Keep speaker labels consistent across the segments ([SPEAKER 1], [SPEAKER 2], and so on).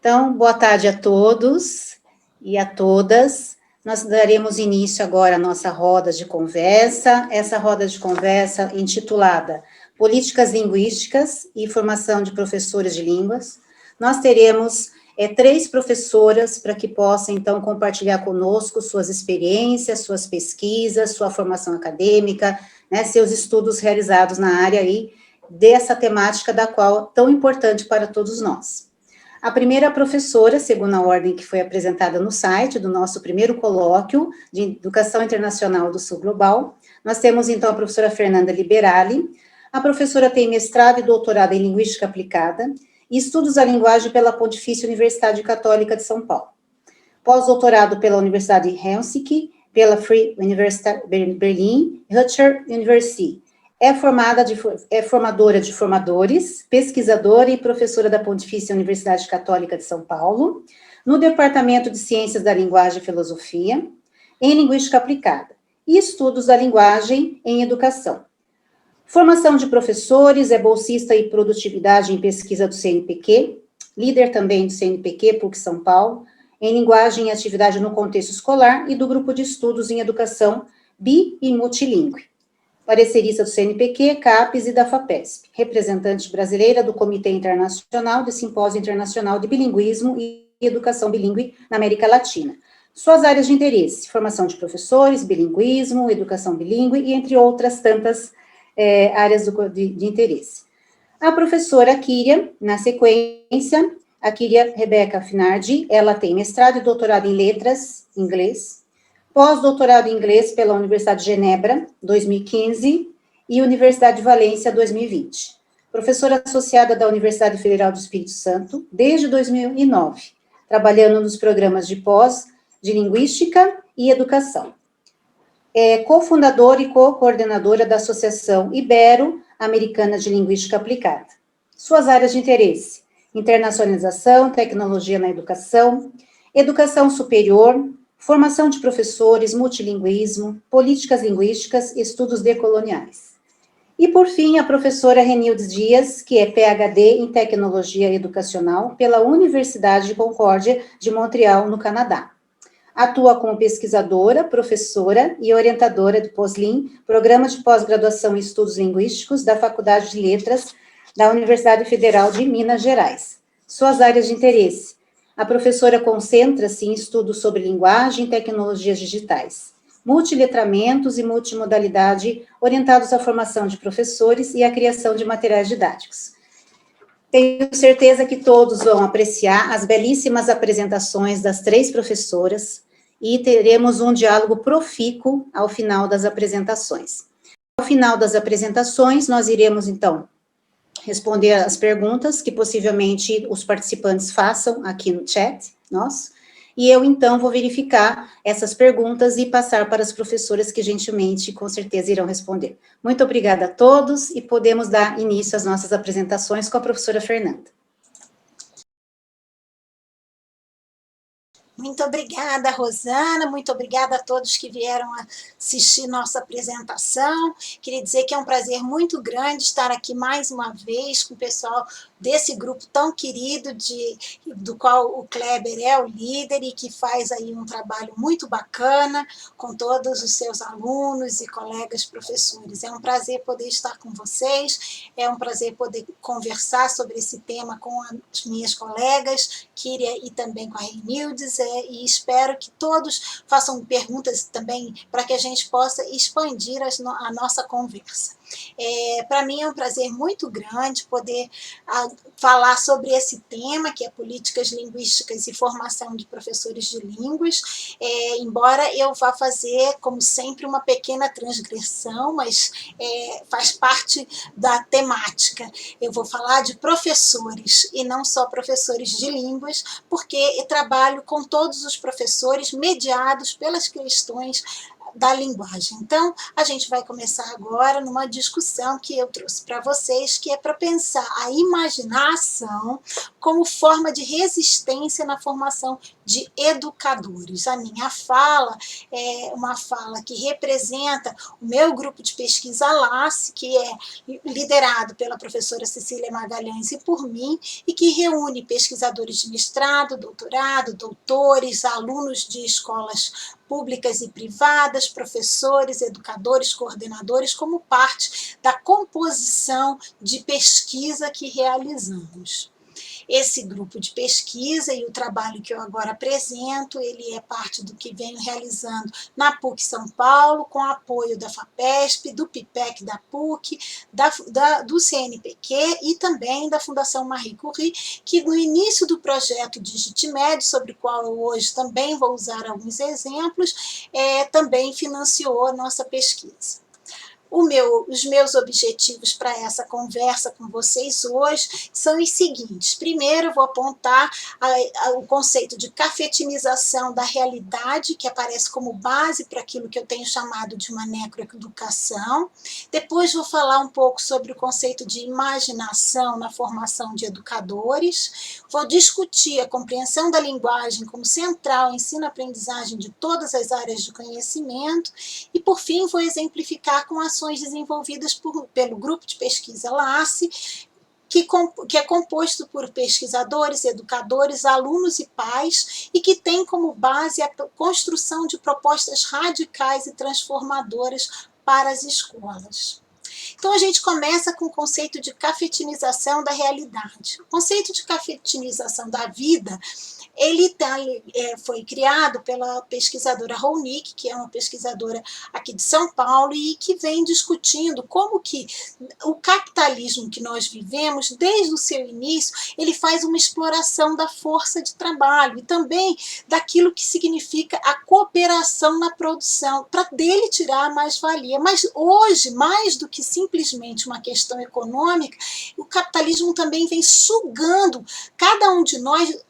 [SPEAKER 1] Então, boa tarde a todos e a todas. Nós daremos início agora à nossa roda de conversa, essa roda de conversa intitulada Políticas Linguísticas e Formação de Professores de Línguas. Nós teremos três professoras para que possam, então, compartilhar conosco suas experiências, suas pesquisas, sua formação acadêmica, né, seus estudos realizados na área aí dessa temática da qual tão importante para todos nós. A primeira professora, segundo a ordem que foi apresentada no site do nosso primeiro colóquio de Educação Internacional do Sul Global, nós temos então a professora Fernanda Liberali. A professora tem mestrado e doutorado em Linguística Aplicada e Estudos da Linguagem pela Pontifícia Universidade Católica de São Paulo. Pós-doutorado pela Universidade de Helsinki, pela Free University Berlin, Rutgers University. É formadora de formadores, pesquisadora e professora da Pontifícia Universidade Católica de São Paulo, no Departamento de Ciências da Linguagem e Filosofia, em Linguística Aplicada, e Estudos da Linguagem em Educação. Formação de professores, é bolsista e produtividade em pesquisa do CNPq, líder também do CNPq, PUC São Paulo, em Linguagem e Atividade no Contexto Escolar e do Grupo de Estudos em Educação Bi e Multilingüe. Parecerista do CNPq, CAPES e da FAPESP, representante brasileira do Comitê Internacional do Simpósio Internacional de Bilinguismo e Educação Bilíngue na América Latina. Suas áreas de interesse, formação de professores, bilinguismo, educação bilíngue e entre outras tantas áreas de interesse. A professora Kíria, na sequência, a Kíria Rebeca Finardi, ela tem mestrado e doutorado em letras, inglês, pós-doutorado em inglês pela Universidade de Genebra, 2015, e Universidade de Valência, 2020. Professora associada da Universidade Federal do Espírito Santo, desde 2009, trabalhando nos programas de pós de Linguística e Educação. É cofundadora e co-coordenadora da Associação Ibero-Americana de Linguística Aplicada. Suas áreas de interesse: internacionalização, tecnologia na educação, educação superior, formação de professores, multilinguismo, políticas linguísticas, estudos decoloniais. E, por fim, a professora Renildes Dias, que é PhD em Tecnologia Educacional pela Universidade de Concórdia de Montreal, no Canadá. Atua como pesquisadora, professora e orientadora do POSLIN, Programa de Pós-Graduação em Estudos Linguísticos da Faculdade de Letras da Universidade Federal de Minas Gerais. Suas áreas de interesse: a professora concentra-se em estudos sobre linguagem e tecnologias digitais, multiletramentos e multimodalidade orientados à formação de professores e à criação de materiais didáticos. Tenho certeza que todos vão apreciar as belíssimas apresentações das três professoras e teremos um diálogo profícuo ao final das apresentações. Ao final das apresentações, nós iremos, então, responder as perguntas que possivelmente os participantes façam aqui no chat nosso, e eu, então, vou verificar essas perguntas e passar para as professoras que, gentilmente, com certeza, irão responder. Muito obrigada a todos e podemos dar início às nossas apresentações com a professora Fernanda.
[SPEAKER 2] Muito obrigada, Rosana, muito obrigada a todos que vieram assistir nossa apresentação. Queria dizer que é um prazer muito grande estar aqui mais uma vez com o pessoal desse grupo tão querido, do qual o Kleber é o líder e que faz aí um trabalho muito bacana com todos os seus alunos e colegas professores. É um prazer poder estar com vocês, é um prazer poder conversar sobre esse tema com as minhas colegas, Kíria e também com a Renildes, e espero que todos façam perguntas também para que a gente possa expandir a nossa conversa. Para mim é um prazer muito grande poder falar sobre esse tema, que é políticas linguísticas e formação de professores de línguas, embora eu vá fazer, como sempre, uma pequena transgressão, mas faz parte da temática. Eu vou falar de professores, e não só professores de línguas, porque eu trabalho com todos os professores mediados pelas questões da linguagem. Então, a gente vai começar agora numa discussão que eu trouxe para vocês, que é para pensar a imaginação como forma de resistência na formação de educadores. A minha fala é uma fala que representa o meu grupo de pesquisa LACE, que é liderado pela professora Cecília Magalhães e por mim, e que reúne pesquisadores de mestrado, doutorado, doutores, alunos de escolas públicas e privadas, professores, educadores, coordenadores, como parte da composição de pesquisa que realizamos. Esse grupo de pesquisa e o trabalho que eu agora apresento, ele é parte do que venho realizando na PUC São Paulo, com apoio da FAPESP, do PIPEC da PUC, do CNPq e também da Fundação Marie Curie, que no início do projeto DigitMed, sobre o qual eu hoje também vou usar alguns exemplos, também financiou a nossa pesquisa. Os meus objetivos para essa conversa com vocês hoje são os seguintes. Primeiro, eu vou apontar o conceito de cafetinização da realidade, que aparece como base para aquilo que eu tenho chamado de uma necroeducação. Depois, vou falar um pouco sobre o conceito de imaginação na formação de educadores. Vou discutir a compreensão da linguagem como central ao ensino-aprendizagem de todas as áreas de conhecimento. E, por fim, vou exemplificar com ações desenvolvidas pelo grupo de pesquisa LACE, que é composto por pesquisadores, educadores, alunos e pais, e que tem como base a construção de propostas radicais e transformadoras para as escolas. Então, a gente começa com o conceito de cafetinização da realidade. O conceito de cafetinização da vida, ele foi criado pela pesquisadora Ronick, que é uma pesquisadora aqui de São Paulo, e que vem discutindo como que o capitalismo que nós vivemos, desde o seu início, ele faz uma exploração da força de trabalho e também daquilo que significa a cooperação na produção, para dele tirar a mais-valia. Mas hoje, mais do que simplesmente uma questão econômica, o capitalismo também vem sugando cada um de nós,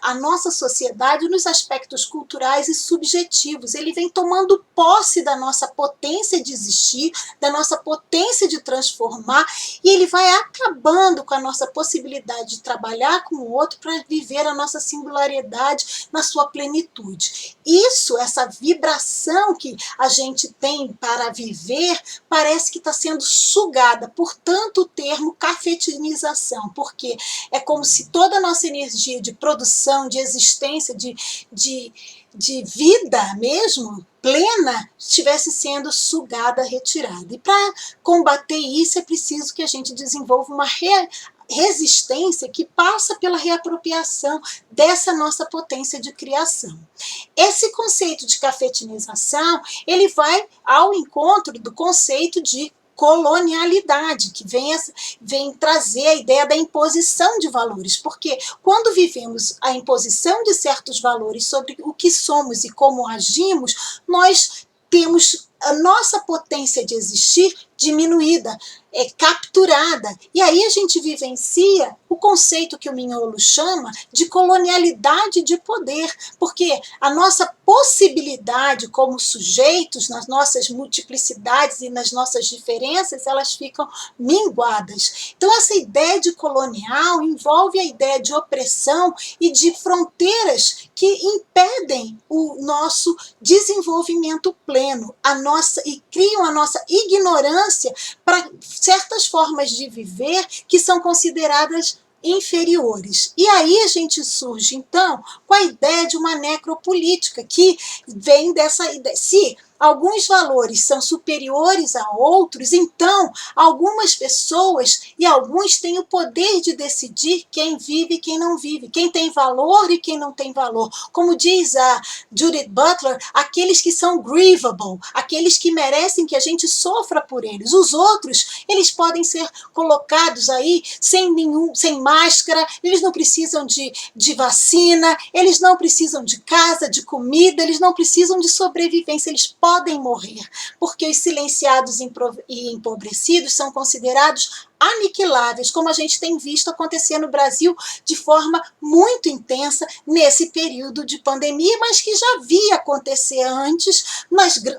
[SPEAKER 2] a nossa sociedade, nos aspectos culturais e subjetivos. Ele vem tomando posse da nossa potência de existir, da nossa potência de transformar, e ele vai acabando com a nossa possibilidade de trabalhar com o outro para viver a nossa singularidade na sua plenitude. Isso, essa vibração que a gente tem para viver, parece que está sendo sugada, portanto o termo cafetinização, porque é como se toda a nossa energia de produção, de existência, de vida mesmo, plena, estivesse sendo sugada, retirada. E para combater isso é preciso que a gente desenvolva uma resistência que passa pela reapropriação dessa nossa potência de criação. Esse conceito de cafetinização, ele vai ao encontro do conceito de colonialidade, que vem trazer a ideia da imposição de valores, porque quando vivemos a imposição de certos valores sobre o que somos e como agimos, nós temos a nossa potência de existir diminuída, capturada. E aí a gente vivencia o conceito que o Mignolo chama de colonialidade de poder, porque a nossa possibilidade como sujeitos, nas nossas multiplicidades e nas nossas diferenças, elas ficam minguadas. Então, essa ideia de colonial envolve a ideia de opressão e de fronteiras que impedem o nosso desenvolvimento pleno, e criam a nossa ignorância para certas formas de viver que são consideradas inferiores. E aí a gente surge, então, com a ideia de uma necropolítica, que vem dessa ideia. Se alguns valores são superiores a outros, então algumas pessoas e alguns têm o poder de decidir quem vive e quem não vive, quem tem valor e quem não tem valor. Como diz a Judith Butler, aqueles que são grievable, aqueles que merecem que a gente sofra por eles. Os outros, eles podem ser colocados aí sem máscara, eles não precisam de vacina, eles não precisam de casa, de comida, eles não precisam de sobrevivência, eles podem morrer, porque os silenciados e empobrecidos são considerados aniquiláveis, como a gente tem visto acontecer no Brasil de forma muito intensa nesse período de pandemia, mas que já via acontecer antes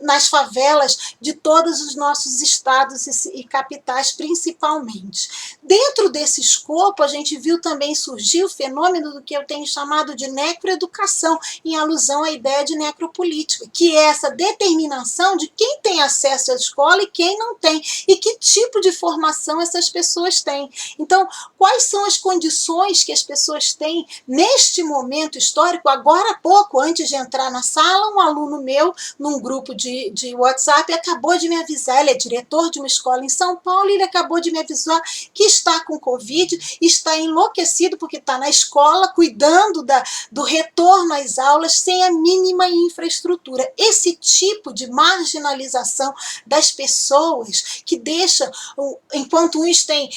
[SPEAKER 2] nas favelas de todos os nossos estados e capitais, principalmente. Dentro desse escopo, a gente viu também surgir o fenômeno do que eu tenho chamado de necroeducação, em alusão à ideia de necropolítica, que é essa determinação de quem tem acesso à escola e quem não tem, e que tipo de formação essas pessoas têm. Então, quais são as condições que as pessoas têm neste momento histórico? Agora há pouco, antes de entrar na sala, um aluno meu, num grupo de WhatsApp, acabou de me avisar, ele é diretor de uma escola em São Paulo, e ele acabou de me avisar que está com Covid, está enlouquecido porque está na escola, cuidando do retorno às aulas, sem a mínima infraestrutura. Esse tipo de marginalização das pessoas, que deixa, enquanto uns têm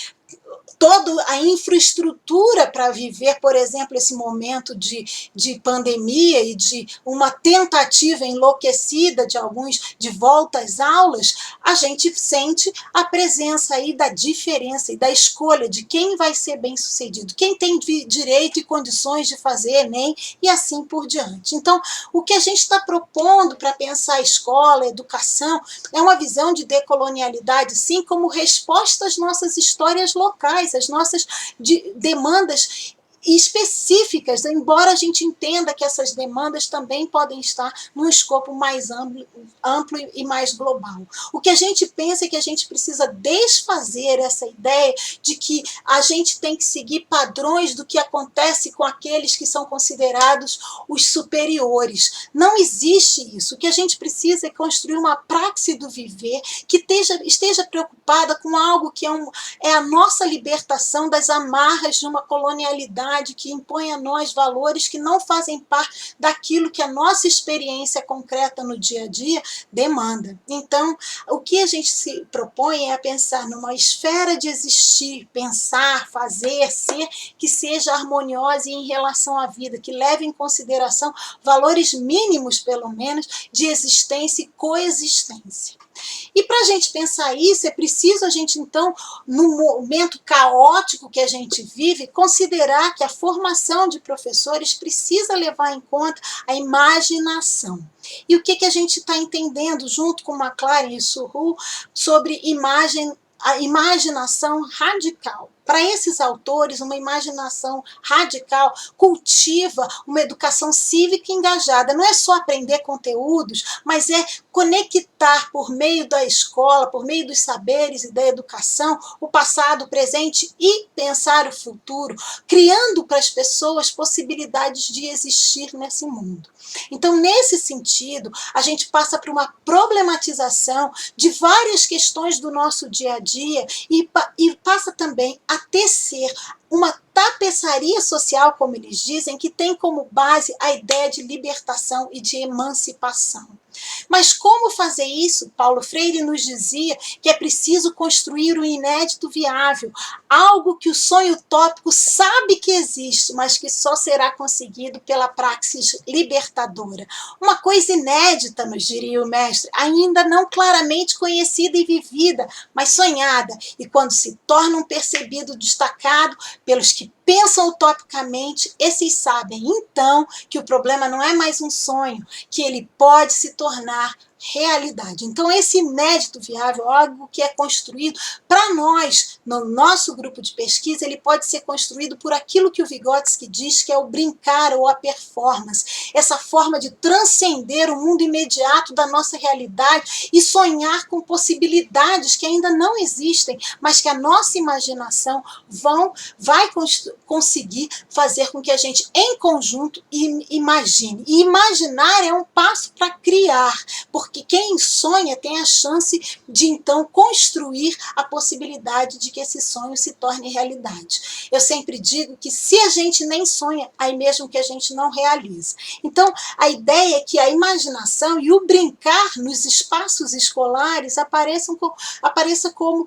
[SPEAKER 2] toda a infraestrutura para viver, por exemplo, esse momento de pandemia e de uma tentativa enlouquecida de alguns de volta às aulas, a gente sente a presença aí da diferença e da escolha de quem vai ser bem-sucedido, quem tem direito e condições de fazer Enem e assim por diante. Então, o que a gente está propondo para pensar a escola, a educação, é uma visão de decolonialidade, sim, como resposta às nossas histórias locais, as nossas demandas específicas, embora a gente entenda que essas demandas também podem estar num escopo mais amplo e mais global. O que a gente pensa é que a gente precisa desfazer essa ideia de que a gente tem que seguir padrões do que acontece com aqueles que são considerados os superiores. Não existe isso. O que a gente precisa é construir uma praxe do viver que esteja preocupada com algo que é a nossa libertação das amarras de uma colonialidade que impõe a nós valores que não fazem parte daquilo que a nossa experiência concreta no dia a dia demanda. Então, o que a gente se propõe é pensar numa esfera de existir, pensar, fazer, ser, que seja harmoniosa e em relação à vida, que leve em consideração valores mínimos, pelo menos, de existência e coexistência. E para a gente pensar isso, é preciso a gente, então, no momento caótico que a gente vive, considerar que a formação de professores precisa levar em conta a imaginação. E o que a gente está entendendo, junto com McLaren e Surru, sobre a imaginação radical. Para esses autores, uma imaginação radical cultiva uma educação cívica engajada. Não é só aprender conteúdos, mas é conectar por meio da escola, por meio dos saberes e da educação, o passado, o presente e pensar o futuro, criando para as pessoas possibilidades de existir nesse mundo. Então, nesse sentido, a gente passa por uma problematização de várias questões do nosso dia a dia e passa também a tecer uma tapeçaria social, como eles dizem, que tem como base a ideia de libertação e de emancipação. Mas como fazer isso? Paulo Freire nos dizia que é preciso construir o inédito viável, algo que o sonho utópico sabe que existe, mas que só será conseguido pela praxis libertadora. Uma coisa inédita, nos diria o mestre, ainda não claramente conhecida e vivida, mas sonhada, e quando se torna um percebido destacado pelos que pensam utopicamente, esses sabem, então, que o problema não é mais um sonho, que ele pode se tornar realidade. Então, esse inédito viável, algo que é construído para nós, no nosso grupo de pesquisa, ele pode ser construído por aquilo que o Vygotsky diz que é o brincar ou a performance, essa forma de transcender o mundo imediato da nossa realidade e sonhar com possibilidades que ainda não existem, mas que a nossa imaginação vai conseguir fazer com que a gente, em conjunto, imagine. E imaginar é um passo para criar, porque quem sonha tem a chance de, então, construir a possibilidade de que esse sonho se torne realidade. Eu sempre digo que se a gente nem sonha, aí mesmo que a gente não realiza. Então, a ideia é que a imaginação e o brincar nos espaços escolares apareça como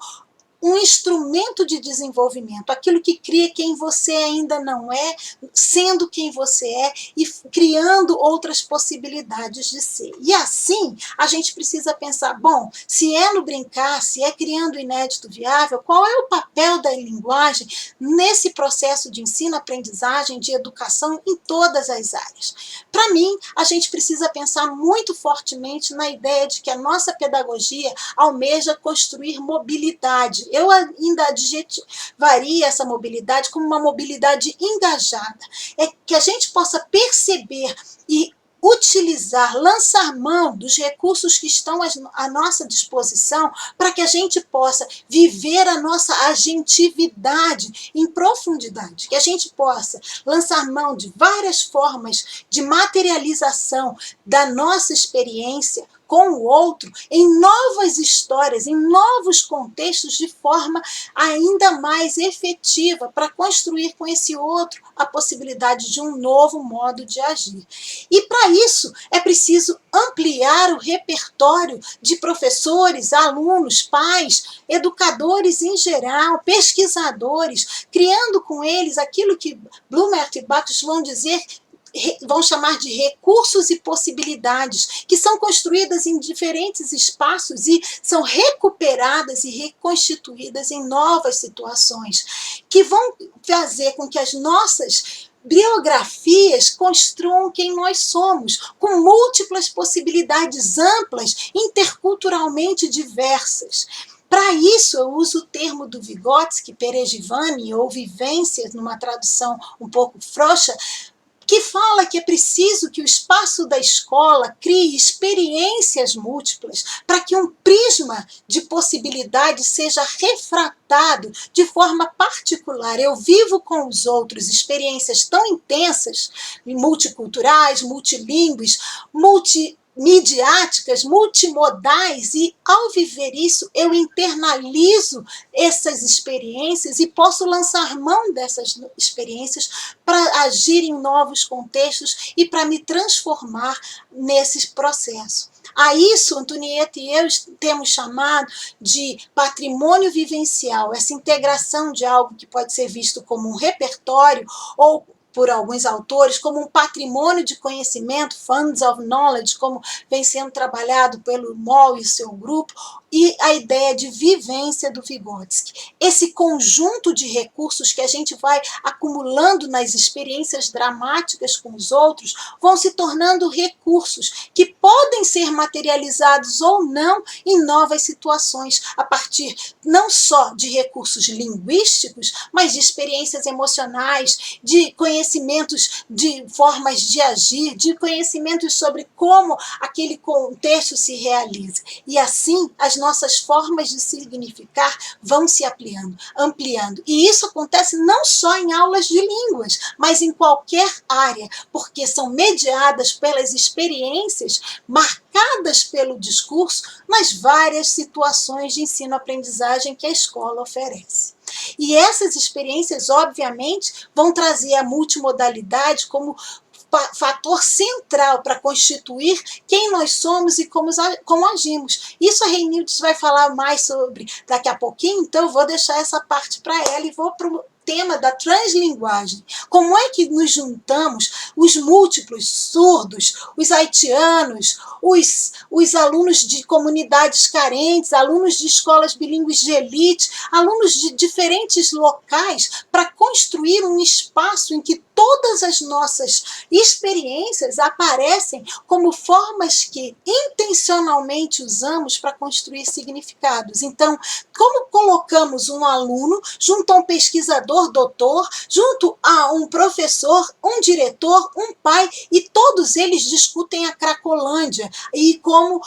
[SPEAKER 2] um instrumento de desenvolvimento, aquilo que cria quem você ainda não é, sendo quem você é e criando outras possibilidades de ser. E assim, a gente precisa pensar, bom, se é no brincar, se é criando o inédito viável, qual é o papel da linguagem nesse processo de ensino-aprendizagem, de educação em todas as áreas? Para mim, a gente precisa pensar muito fortemente na ideia de que a nossa pedagogia almeja construir mobilidade. Eu ainda adjetivaria essa mobilidade como uma mobilidade engajada. É que a gente possa perceber e utilizar, lançar mão dos recursos que estão à nossa disposição para que a gente possa viver a nossa agentividade em profundidade, que a gente possa lançar mão de várias formas de materialização da nossa experiência com o outro, em novas histórias, em novos contextos, de forma ainda mais efetiva, para construir com esse outro a possibilidade de um novo modo de agir. E para isso é preciso ampliar o repertório de professores, alunos, pais, educadores em geral, pesquisadores, criando com eles aquilo que Bloomert e Bacchus vão chamar de recursos e possibilidades, que são construídas em diferentes espaços e são recuperadas e reconstituídas em novas situações, que vão fazer com que as nossas biografias construam quem nós somos, com múltiplas possibilidades amplas, interculturalmente diversas. Para isso, eu uso o termo do Vygotsky, Perejivani, ou vivências, numa tradução um pouco frouxa, que fala que é preciso que o espaço da escola crie experiências múltiplas para que um prisma de possibilidade seja refratado de forma particular. Eu vivo com os outros experiências tão intensas, multiculturais, multilingües, midiáticas, multimodais, e ao viver isso, eu internalizo essas experiências e posso lançar mão dessas experiências para agir em novos contextos e para me transformar nesse processo. A isso, Antonieta e eu temos chamado de patrimônio vivencial, essa integração de algo que pode ser visto como um repertório ou, por alguns autores, como um patrimônio de conhecimento, funds of knowledge, como vem sendo trabalhado pelo Moll e seu grupo, e a ideia de vivência do Vygotsky. Esse conjunto de recursos que a gente vai acumulando nas experiências dramáticas com os outros vão se tornando recursos que podem ser materializados ou não em novas situações, a partir não só de recursos linguísticos, mas de experiências emocionais, de conhecimentos de formas de agir, de conhecimentos sobre como aquele contexto se realiza. E assim, as nossas formas de significar vão se ampliando. E isso acontece não só em aulas de línguas, mas em qualquer área, porque são mediadas pelas experiências marcadas pelo discurso nas várias situações de ensino-aprendizagem que a escola oferece. E essas experiências, obviamente, vão trazer a multimodalidade como fator central para constituir quem nós somos e como agimos. Isso a Reinildes vai falar mais sobre daqui a pouquinho, então eu vou deixar essa parte para ela e vou para o tema da translinguagem. Como é que nos juntamos, os múltiplos surdos, os haitianos, os alunos de comunidades carentes, alunos de escolas bilíngues de elite, alunos de diferentes locais, para construir um espaço em que todas as nossas experiências aparecem como formas que intencionalmente usamos para construir significados. Então, como colocamos um aluno junto a um pesquisador, doutor, junto a um professor, um diretor, um pai, e todos eles discutem a Cracolândia e como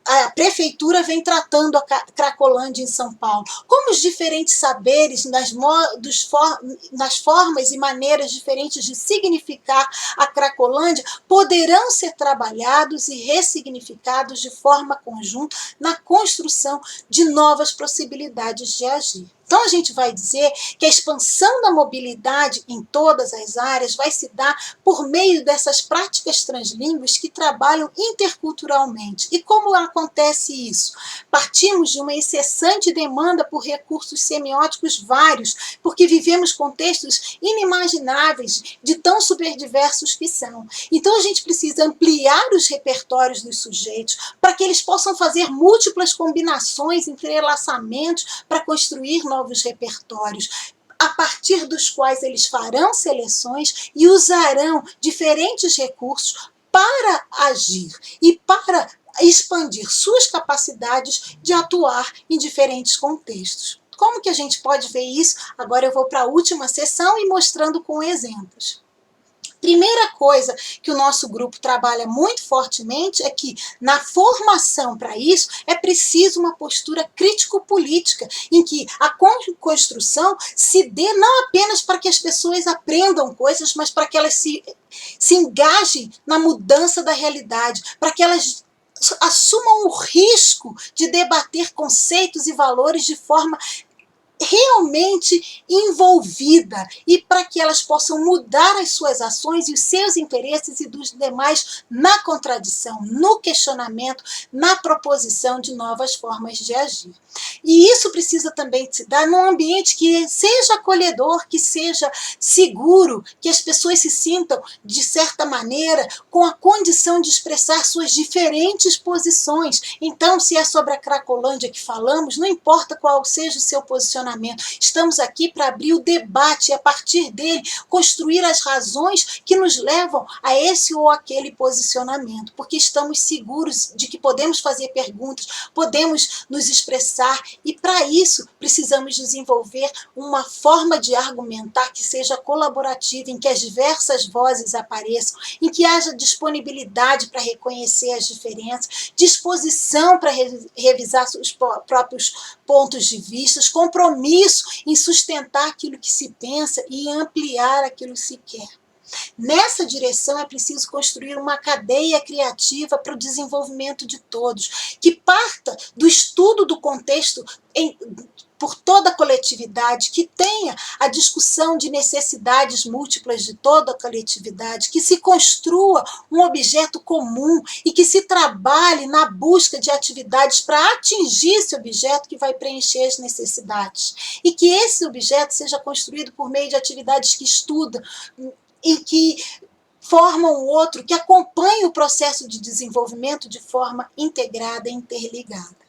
[SPEAKER 2] a prefeitura vem tratando a Cracolândia em São Paulo. Como os diferentes saberes, nas formas e maneiras diferentes de significar a Cracolândia, poderão ser trabalhados e ressignificados de forma conjunta na construção de novas possibilidades de agir. Então, a gente vai dizer que a expansão da mobilidade em todas as áreas vai se dar por meio dessas práticas translíngues que trabalham interculturalmente. E como acontece isso? Partimos de uma incessante demanda por recursos semióticos vários, porque vivemos contextos inimagináveis de tão superdiversos que são. Então, a gente precisa ampliar os repertórios dos sujeitos para que eles possam fazer múltiplas combinações, entrelaçamentos para construir novos repertórios, a partir dos quais eles farão seleções e usarão diferentes recursos para agir e para expandir suas capacidades de atuar em diferentes contextos. Como que a gente pode ver isso? Agora eu vou para a última sessão e mostrando com exemplos. Primeira coisa que o nosso grupo trabalha muito fortemente é que, na formação para isso, é preciso uma postura crítico-política, em que a construção se dê não apenas para que as pessoas aprendam coisas, mas para que elas se engajem na mudança da realidade, para que elas assumam o risco de debater conceitos e valores de forma realmente envolvida e para que elas possam mudar as suas ações e os seus interesses e dos demais na contradição, no questionamento, na proposição de novas formas de agir. E isso precisa também se dar num ambiente que seja acolhedor, que seja seguro, que as pessoas se sintam, de certa maneira, com a condição de expressar suas diferentes posições. Então, se é sobre a Cracolândia que falamos, não importa qual seja o seu posicionamento, estamos aqui para abrir o debate e, a partir dele, construir as razões que nos levam a esse ou aquele posicionamento, porque estamos seguros de que podemos fazer perguntas, podemos nos expressar, e para isso precisamos desenvolver uma forma de argumentar que seja colaborativa, em que as diversas vozes apareçam, em que haja disponibilidade para reconhecer as diferenças, disposição para revisar os próprios pontos de vista, compromisso em sustentar aquilo que se pensa e ampliar aquilo que se quer. Nessa direção é preciso construir uma cadeia criativa para o desenvolvimento de todos, que parta do estudo do contexto por toda a coletividade, que tenha a discussão de necessidades múltiplas de toda a coletividade, que se construa um objeto comum e que se trabalhe na busca de atividades para atingir esse objeto que vai preencher as necessidades. E que esse objeto seja construído por meio de atividades que estudam, em que formam o outro, que acompanham o processo de desenvolvimento de forma integrada e interligada.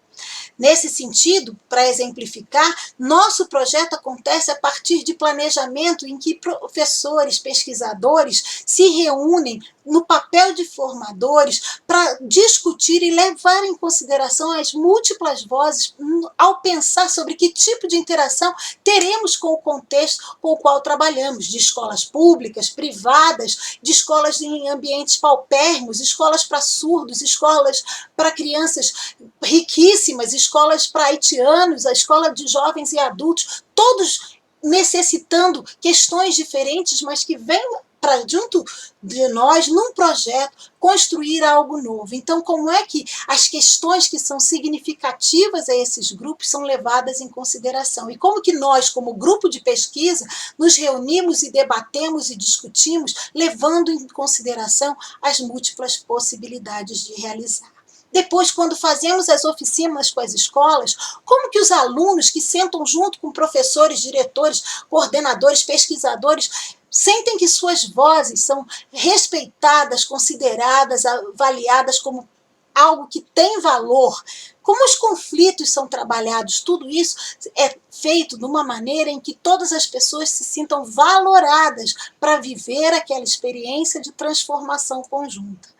[SPEAKER 2] Nesse sentido, para exemplificar, nosso projeto acontece a partir de planejamento em que professores, pesquisadores se reúnem no papel de formadores para discutir e levar em consideração as múltiplas vozes ao pensar sobre que tipo de interação teremos com o contexto com o qual trabalhamos, de escolas públicas, privadas, de escolas em ambientes paupérrimos, escolas para surdos, escolas para crianças riquíssimas, escolas para haitianos, a escola de jovens e adultos, todos necessitando questões diferentes, mas que vêm para junto de nós, num projeto, construir algo novo. Então, como é que as questões que são significativas a esses grupos são levadas em consideração? E como que nós, como grupo de pesquisa, nos reunimos e debatemos e discutimos, levando em consideração as múltiplas possibilidades de realizar? Depois, quando fazemos as oficinas com as escolas, como que os alunos que sentam junto com professores, diretores, coordenadores, pesquisadores, sentem que suas vozes são respeitadas, consideradas, avaliadas como algo que tem valor? Como os conflitos são trabalhados? Tudo isso é feito de uma maneira em que todas as pessoas se sintam valoradas para viver aquela experiência de transformação conjunta.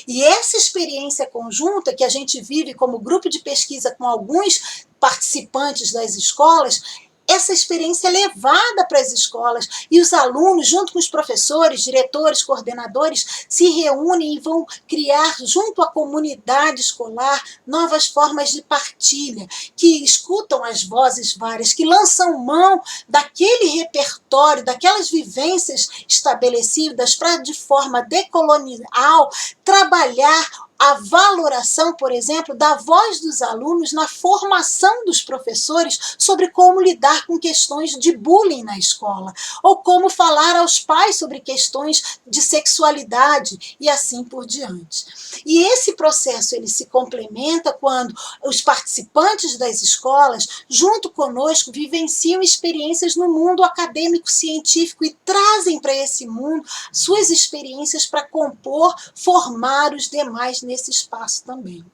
[SPEAKER 2] E essa experiência conjunta que a gente vive como grupo de pesquisa com alguns participantes das escolas, essa experiência é levada para as escolas e os alunos, junto com os professores, diretores, coordenadores, se reúnem e vão criar, junto à comunidade escolar, novas formas de partilha, que escutam as vozes várias, que lançam mão daquele repertório, daquelas vivências estabelecidas para, de forma decolonial, trabalhar a valoração, por exemplo, da voz dos alunos na formação dos professores sobre como lidar com questões de bullying na escola, ou como falar aos pais sobre questões de sexualidade e assim por diante. E esse processo ele se complementa quando os participantes das escolas, junto conosco, vivenciam experiências no mundo acadêmico-científico e trazem para esse mundo suas experiências para compor, formar os demais nesse espaço também.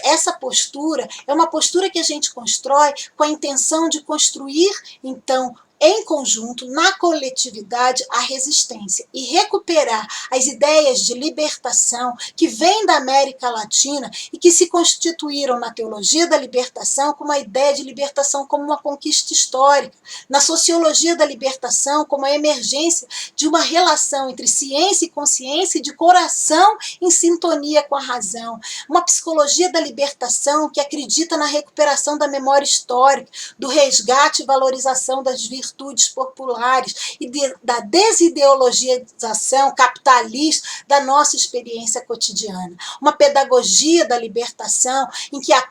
[SPEAKER 2] Essa postura é uma postura que a gente constrói com a intenção de construir, então, em conjunto, na coletividade, a resistência e recuperar as ideias de libertação que vêm da América Latina e que se constituíram na teologia da libertação como a ideia de libertação como uma conquista histórica, na sociologia da libertação como a emergência de uma relação entre ciência e consciência e de coração em sintonia com a razão, uma psicologia da libertação que acredita na recuperação da memória histórica, do resgate e valorização das virtudes populares e da desideologização capitalista da nossa experiência cotidiana. Uma pedagogia da libertação em que a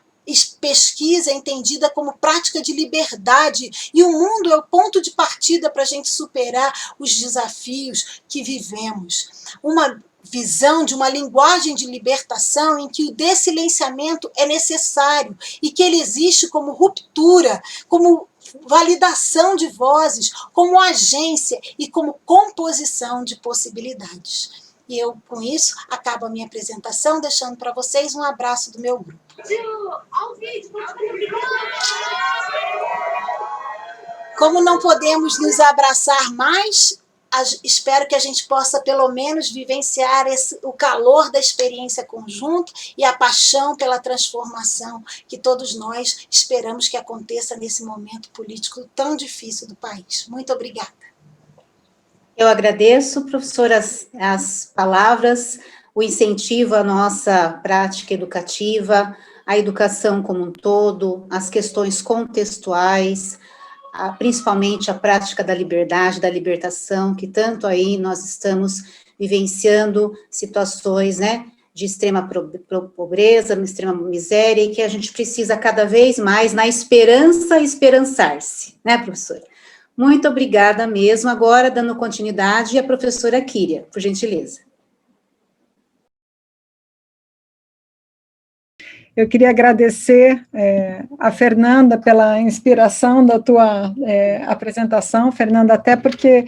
[SPEAKER 2] pesquisa é entendida como prática de liberdade e o mundo é o ponto de partida para a gente superar os desafios que vivemos. Uma visão de uma linguagem de libertação em que o dessilenciamento é necessário e que ele existe como ruptura, como validação de vozes, como agência e como composição de possibilidades. E eu, com isso, acabo a minha apresentação, deixando para vocês um abraço do meu grupo. Como não podemos nos abraçar mais, espero que a gente possa, pelo menos, vivenciar o calor da experiência conjunta e a paixão pela transformação que todos nós esperamos que aconteça nesse momento político tão difícil do país. Muito obrigada.
[SPEAKER 1] Eu agradeço, professora, as palavras, o incentivo à nossa prática educativa, à educação como um todo, as questões contextuais, principalmente a prática da liberdade, da libertação, que tanto aí nós estamos vivenciando situações, né, de extrema pobreza, extrema miséria, e que a gente precisa cada vez mais, na esperança, esperançar-se, né, professora? Muito obrigada mesmo. Agora, dando continuidade, a professora Kíria, por gentileza.
[SPEAKER 3] Eu queria agradecer a Fernanda pela inspiração da tua apresentação, Fernanda, até porque,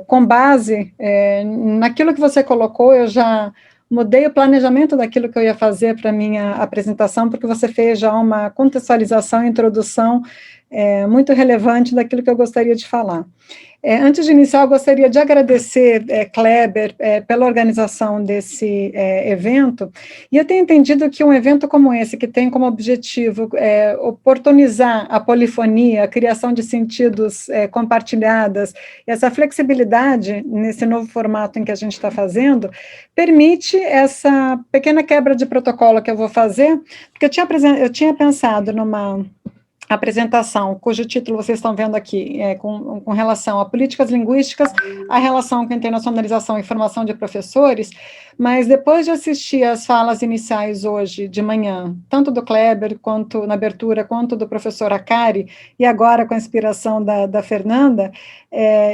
[SPEAKER 3] com base naquilo que você colocou, eu já mudei o planejamento daquilo que eu ia fazer para a minha apresentação, porque você fez já uma contextualização e introdução muito relevante daquilo que eu gostaria de falar. Antes de iniciar, eu gostaria de agradecer, Kleber, pela organização desse evento, e eu tenho entendido que um evento como esse, que tem como objetivo oportunizar a polifonia, a criação de sentidos compartilhadas, essa flexibilidade nesse novo formato em que a gente está fazendo, permite essa pequena quebra de protocolo que eu vou fazer, porque eu tinha pensado numa apresentação, cujo título vocês estão vendo aqui, com relação a políticas linguísticas, a relação com a internacionalização e formação de professores, mas depois de assistir às falas iniciais hoje de manhã, tanto do Kleber, quanto na abertura, quanto do professor Akari, e agora com a inspiração da Fernanda,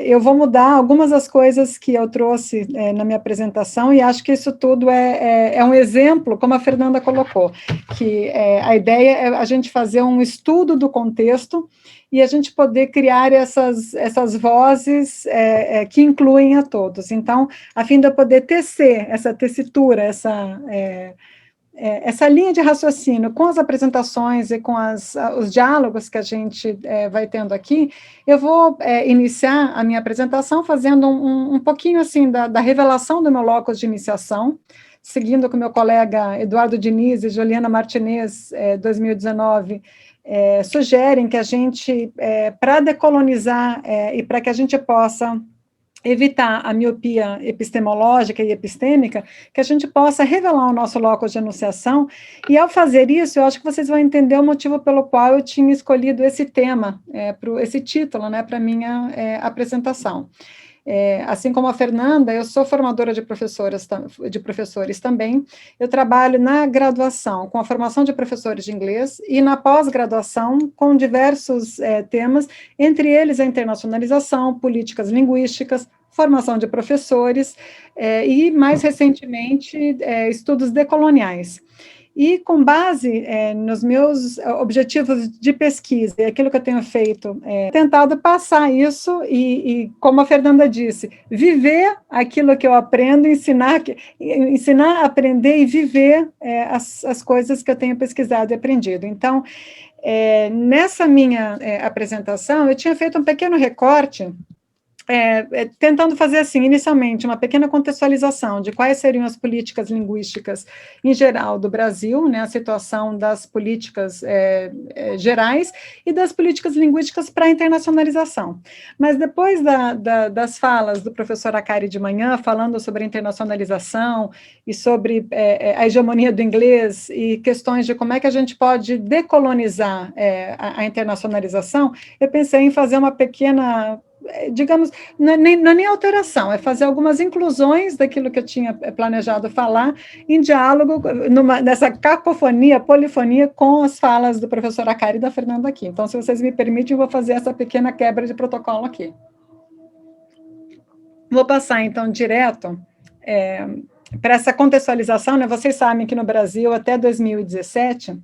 [SPEAKER 3] eu vou mudar algumas das coisas que eu trouxe na minha apresentação, e acho que isso tudo é um exemplo, como a Fernanda colocou, que a ideia é a gente fazer um estudo do contexto e a gente poder criar essas vozes que incluem a todos. Então, a fim de eu poder tecer essa tessitura, essa linha de raciocínio com as apresentações e com os diálogos que a gente vai tendo aqui, eu vou iniciar a minha apresentação fazendo um pouquinho assim da revelação do meu locus de iniciação, seguindo com meu colega Eduardo Diniz e Juliana Martinez, 2019, sugerem que a gente, para decolonizar e para que a gente possa evitar a miopia epistemológica e epistêmica, que a gente possa revelar o nosso locus de enunciação, e ao fazer isso, eu acho que vocês vão entender o motivo pelo qual eu tinha escolhido esse tema, esse título, né, para a minha apresentação. Assim como a Fernanda, eu sou formadora de professores também. Eu trabalho na graduação com a formação de professores de inglês e na pós-graduação com diversos temas, entre eles a internacionalização, políticas linguísticas, formação de professores e, mais recentemente, estudos decoloniais. E com base nos meus objetivos de pesquisa, e aquilo que eu tenho feito, tentado passar isso e, como a Fernanda disse, viver aquilo que eu aprendo, ensinar, aprender e viver as coisas que eu tenho pesquisado e aprendido. Então, nessa minha apresentação, eu tinha feito um pequeno recorte, tentando fazer, assim, inicialmente, uma pequena contextualização de quais seriam as políticas linguísticas em geral do Brasil, né, a situação das políticas gerais e das políticas linguísticas para a internacionalização. Mas depois das falas do professor Akari de manhã, falando sobre a internacionalização e sobre a hegemonia do inglês e questões de como é que a gente pode decolonizar a internacionalização, eu pensei em fazer uma pequena, digamos, não é nem alteração, é fazer algumas inclusões daquilo que eu tinha planejado falar em diálogo, nessa cacofonia, polifonia com as falas do professor Akari e da Fernanda aqui. Então, se vocês me permitem, eu vou fazer essa pequena quebra de protocolo aqui. Vou passar, então, direto para essa contextualização, né? Vocês sabem que no Brasil, até 2017,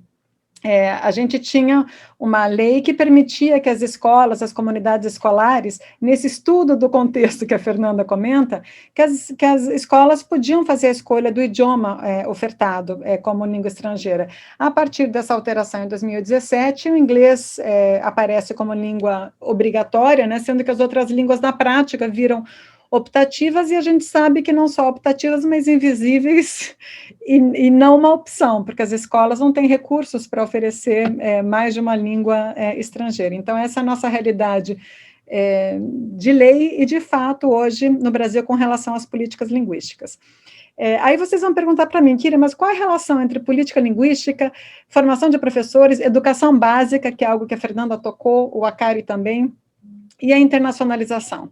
[SPEAKER 3] a gente tinha uma lei que permitia que as escolas, as comunidades escolares, nesse estudo do contexto que a Fernanda comenta, que as escolas podiam fazer a escolha do idioma ofertado como língua estrangeira. A partir dessa alteração em 2017, o inglês aparece como língua obrigatória, né, sendo que as outras línguas na prática viram optativas, e a gente sabe que não só optativas, mas invisíveis e não uma opção, porque as escolas não têm recursos para oferecer mais de uma língua estrangeira. Então, essa é a nossa realidade de lei e de fato hoje no Brasil com relação às políticas linguísticas. Aí vocês vão perguntar para mim, Kira, mas qual é a relação entre política linguística, formação de professores, educação básica, que é algo que a Fernanda tocou, o Akari também, e a internacionalização?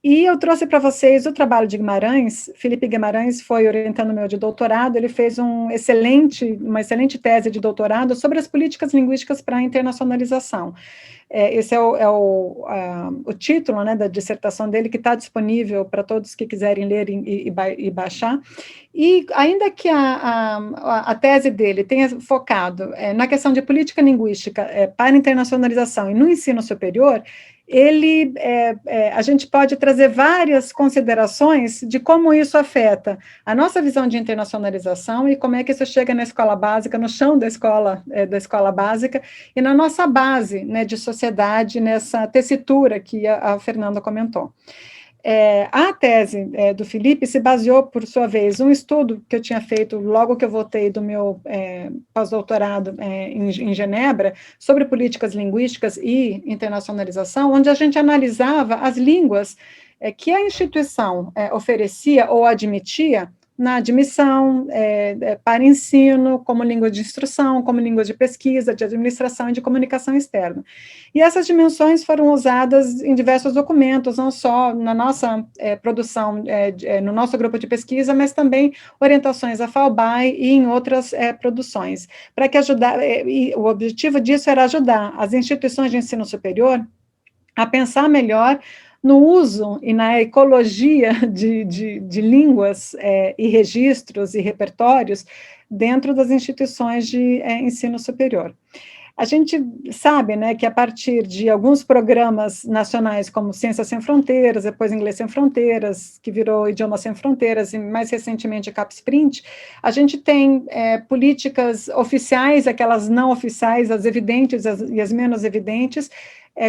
[SPEAKER 3] E eu trouxe para vocês o trabalho de Guimarães. Felipe Guimarães foi orientando o meu de doutorado, ele fez uma excelente tese de doutorado sobre as políticas linguísticas para a internacionalização. Esse é o título, né, da dissertação dele, que está disponível para todos que quiserem ler e baixar. E ainda que a tese dele tenha focado na questão de política linguística para a internacionalização e no ensino superior, a gente pode trazer várias considerações de como isso afeta a nossa visão de internacionalização e como é que isso chega na escola básica, no chão da escola básica e na nossa base, né, de sociedade, nessa tessitura que a Fernanda comentou. A tese do Felipe se baseou, por sua vez, um estudo que eu tinha feito logo que eu voltei do meu pós-doutorado em Genebra, sobre políticas linguísticas e internacionalização, onde a gente analisava as línguas que a instituição oferecia ou admitia na admissão, para ensino, como língua de instrução, como língua de pesquisa, de administração e de comunicação externa. E essas dimensões foram usadas em diversos documentos, não só na nossa produção, no nosso grupo de pesquisa, mas também orientações à FAUBAI e em outras produções, para que e o objetivo disso era ajudar as instituições de ensino superior a pensar melhor no uso e na ecologia de línguas e registros e repertórios dentro das instituições de ensino superior. A gente sabe, né, que a partir de alguns programas nacionais, como Ciências Sem Fronteiras, depois Inglês Sem Fronteiras, que virou Idioma Sem Fronteiras, e mais recentemente CapSprint, a gente tem políticas oficiais, aquelas não oficiais, as evidentes e as menos evidentes,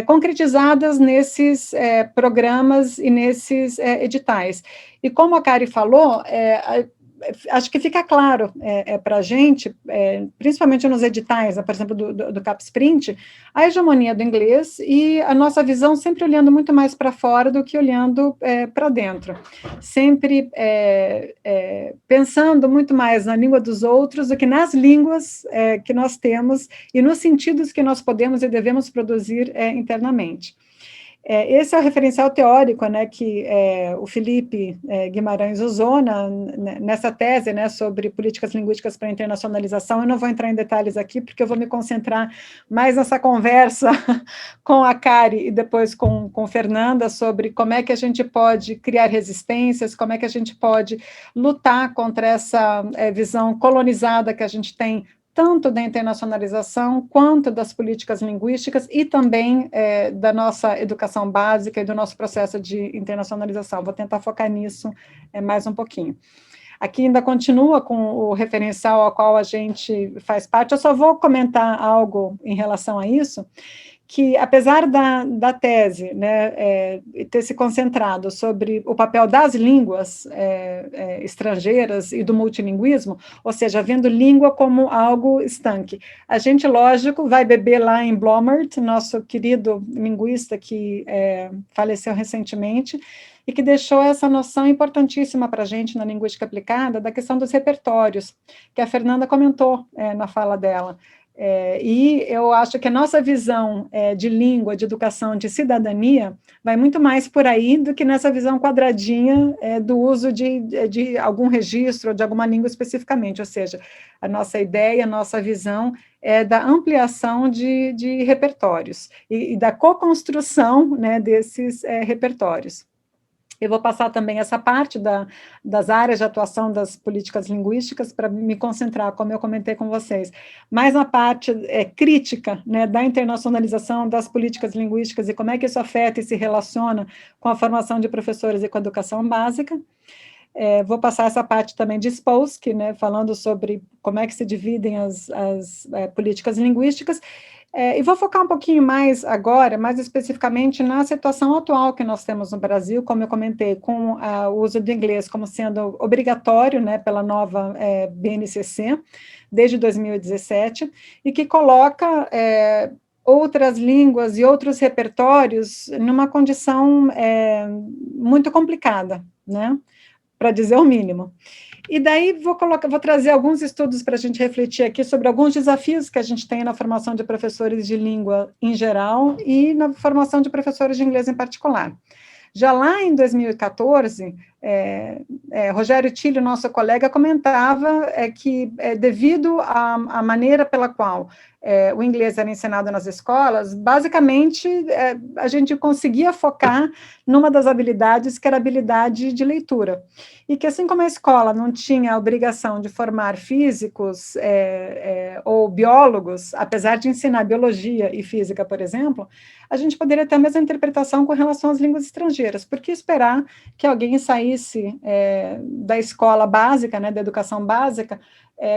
[SPEAKER 3] concretizadas nesses programas e nesses editais. E como a Kari falou, acho que fica claro para a gente, principalmente nos editais, por exemplo, do CapSprint, a hegemonia do inglês e a nossa visão sempre olhando muito mais para fora do que olhando para dentro. Sempre pensando muito mais na língua dos outros do que nas línguas que nós temos e nos sentidos que nós podemos e devemos produzir internamente. Esse é o referencial teórico, né, que o Felipe Guimarães usou nessa tese, né, sobre políticas linguísticas para a internacionalização. Eu não vou entrar em detalhes aqui, porque eu vou me concentrar mais nessa conversa com a Kari e depois com Fernanda, sobre como é que a gente pode criar resistências, como é que a gente pode lutar contra essa visão colonizada que a gente tem, tanto da internacionalização, quanto das políticas linguísticas e também da nossa educação básica e do nosso processo de internacionalização. Vou tentar focar nisso mais um pouquinho. Aqui ainda continua com o referencial ao qual a gente faz parte. Eu só vou comentar algo em relação a isso, que apesar da tese, né, ter se concentrado sobre o papel das línguas estrangeiras e do multilinguismo, ou seja, vendo língua como algo estanque, a gente, lógico, vai beber lá em Blomert, nosso querido linguista que faleceu recentemente, e que deixou essa noção importantíssima para a gente na linguística aplicada, da questão dos repertórios, que a Fernanda comentou na fala dela. E eu acho que a nossa visão de língua, de educação, de cidadania, vai muito mais por aí do que nessa visão quadradinha do uso de algum registro ou de alguma língua especificamente, ou seja, a nossa ideia, a nossa visão é da ampliação de repertórios e da co-construção, né, desses repertórios. Eu vou passar também essa parte das áreas de atuação das políticas linguísticas para me concentrar, como eu comentei com vocês, mais na parte crítica, né, da internacionalização das políticas linguísticas e como é que isso afeta e se relaciona com a formação de professores e com a educação básica. Vou passar essa parte também de Spolsky, né, falando sobre como é que se dividem as políticas linguísticas. E vou focar um pouquinho mais agora, mais especificamente na situação atual que nós temos no Brasil, como eu comentei, com o uso do inglês como sendo obrigatório, né, pela nova BNCC, desde 2017, e que coloca outras línguas e outros repertórios numa condição muito complicada, né, para dizer o mínimo. E daí vou trazer alguns estudos para a gente refletir aqui sobre alguns desafios que a gente tem na formação de professores de língua em geral e na formação de professores de inglês em particular. Já lá em 2014, Rogério Tilly, nosso colega, comentava que, devido à maneira pela qual o inglês era ensinado nas escolas, basicamente, a gente conseguia focar numa das habilidades, que era a habilidade de leitura. E que, assim como a escola não tinha a obrigação de formar físicos ou biólogos, apesar de ensinar biologia e física, por exemplo, a gente poderia ter a mesma interpretação com relação às línguas estrangeiras. Por que esperar que alguém saísse da escola básica, né, da educação básica,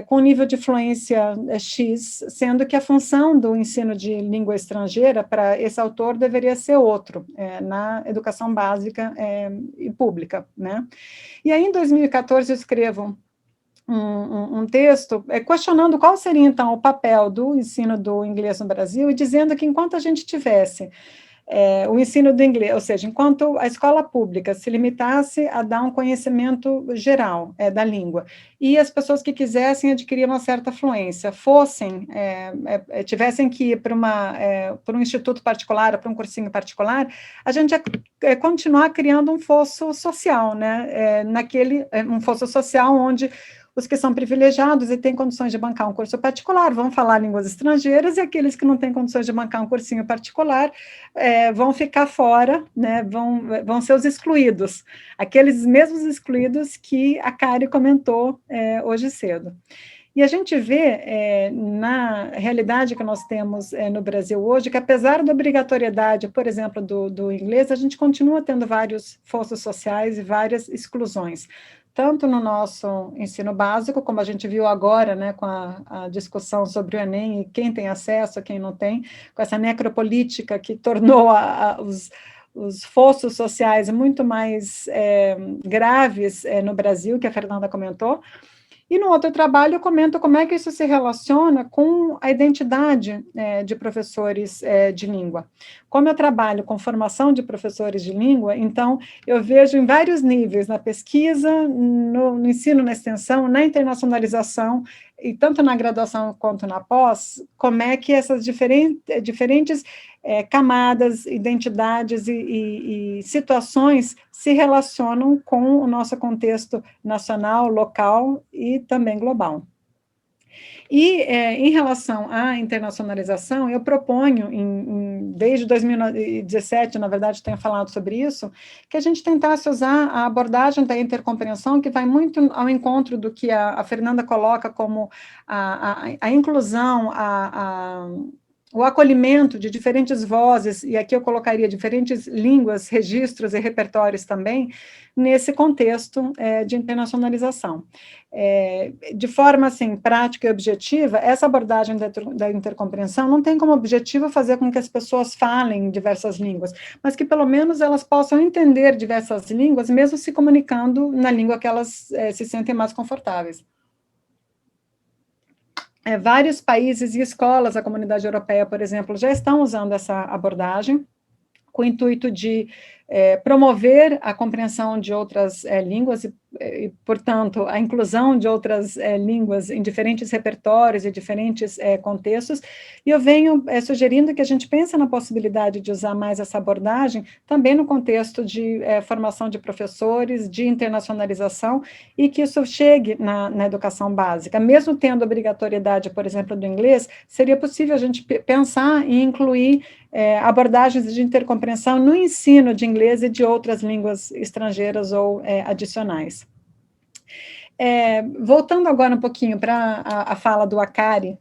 [SPEAKER 3] com nível de fluência X, sendo que a função do ensino de língua estrangeira para esse autor deveria ser outro, na educação básica e pública, né? E aí, em 2014, eu escrevo um texto questionando qual seria, então, o papel do ensino do inglês no Brasil e dizendo que, enquanto a gente tivesse o ensino do inglês, ou seja, enquanto a escola pública se limitasse a dar um conhecimento geral da língua, e as pessoas que quisessem adquirir uma certa fluência tivessem que ir para um instituto particular, ou para um cursinho particular, a gente ia continuar criando um fosso social, né, um fosso social onde os que são privilegiados e têm condições de bancar um curso particular vão falar línguas estrangeiras, e aqueles que não têm condições de bancar um cursinho particular vão ficar fora, né, vão ser os excluídos, aqueles mesmos excluídos que a Kari comentou hoje cedo. E a gente vê, na realidade que nós temos no Brasil hoje, que apesar da obrigatoriedade, por exemplo, do inglês, a gente continua tendo vários fossos sociais e várias exclusões, tanto no nosso ensino básico, como a gente viu agora, né, com a discussão sobre o Enem, e quem tem acesso, quem não tem, com essa necropolítica que tornou os fossos sociais muito mais graves no Brasil, que a Fernanda comentou. E no outro trabalho eu comento como é que isso se relaciona com a identidade de professores de língua. Como eu trabalho com formação de professores de língua, então eu vejo em vários níveis, na pesquisa, no ensino, na extensão, na internacionalização, e tanto na graduação quanto na pós, como é que essas diferentes camadas, identidades e situações se relacionam com o nosso contexto nacional, local e também global. E, em relação à internacionalização, eu proponho, desde 2017, na verdade, tenho falado sobre isso, que a gente tentasse usar a abordagem da intercompreensão, que vai muito ao encontro do que a Fernanda coloca como a inclusão, o acolhimento de diferentes vozes, e aqui eu colocaria diferentes línguas, registros e repertórios também, nesse contexto de internacionalização. De forma, assim, prática e objetiva, essa abordagem da intercompreensão não tem como objetivo fazer com que as pessoas falem diversas línguas, mas que, pelo menos, elas possam entender diversas línguas, mesmo se comunicando na língua que elas se sentem mais confortáveis. Vários países e escolas da comunidade europeia, por exemplo, já estão usando essa abordagem, com o intuito de promover a compreensão de outras línguas e, portanto, a inclusão de outras línguas em diferentes repertórios e diferentes contextos, e eu venho sugerindo que a gente pense na possibilidade de usar mais essa abordagem também no contexto de formação de professores, de internacionalização, e que isso chegue na educação básica. Mesmo tendo obrigatoriedade, por exemplo, do inglês, seria possível a gente pensar em incluir abordagens de intercompreensão no ensino de inglês e de outras línguas estrangeiras ou adicionais. Voltando agora um pouquinho para a fala do Akari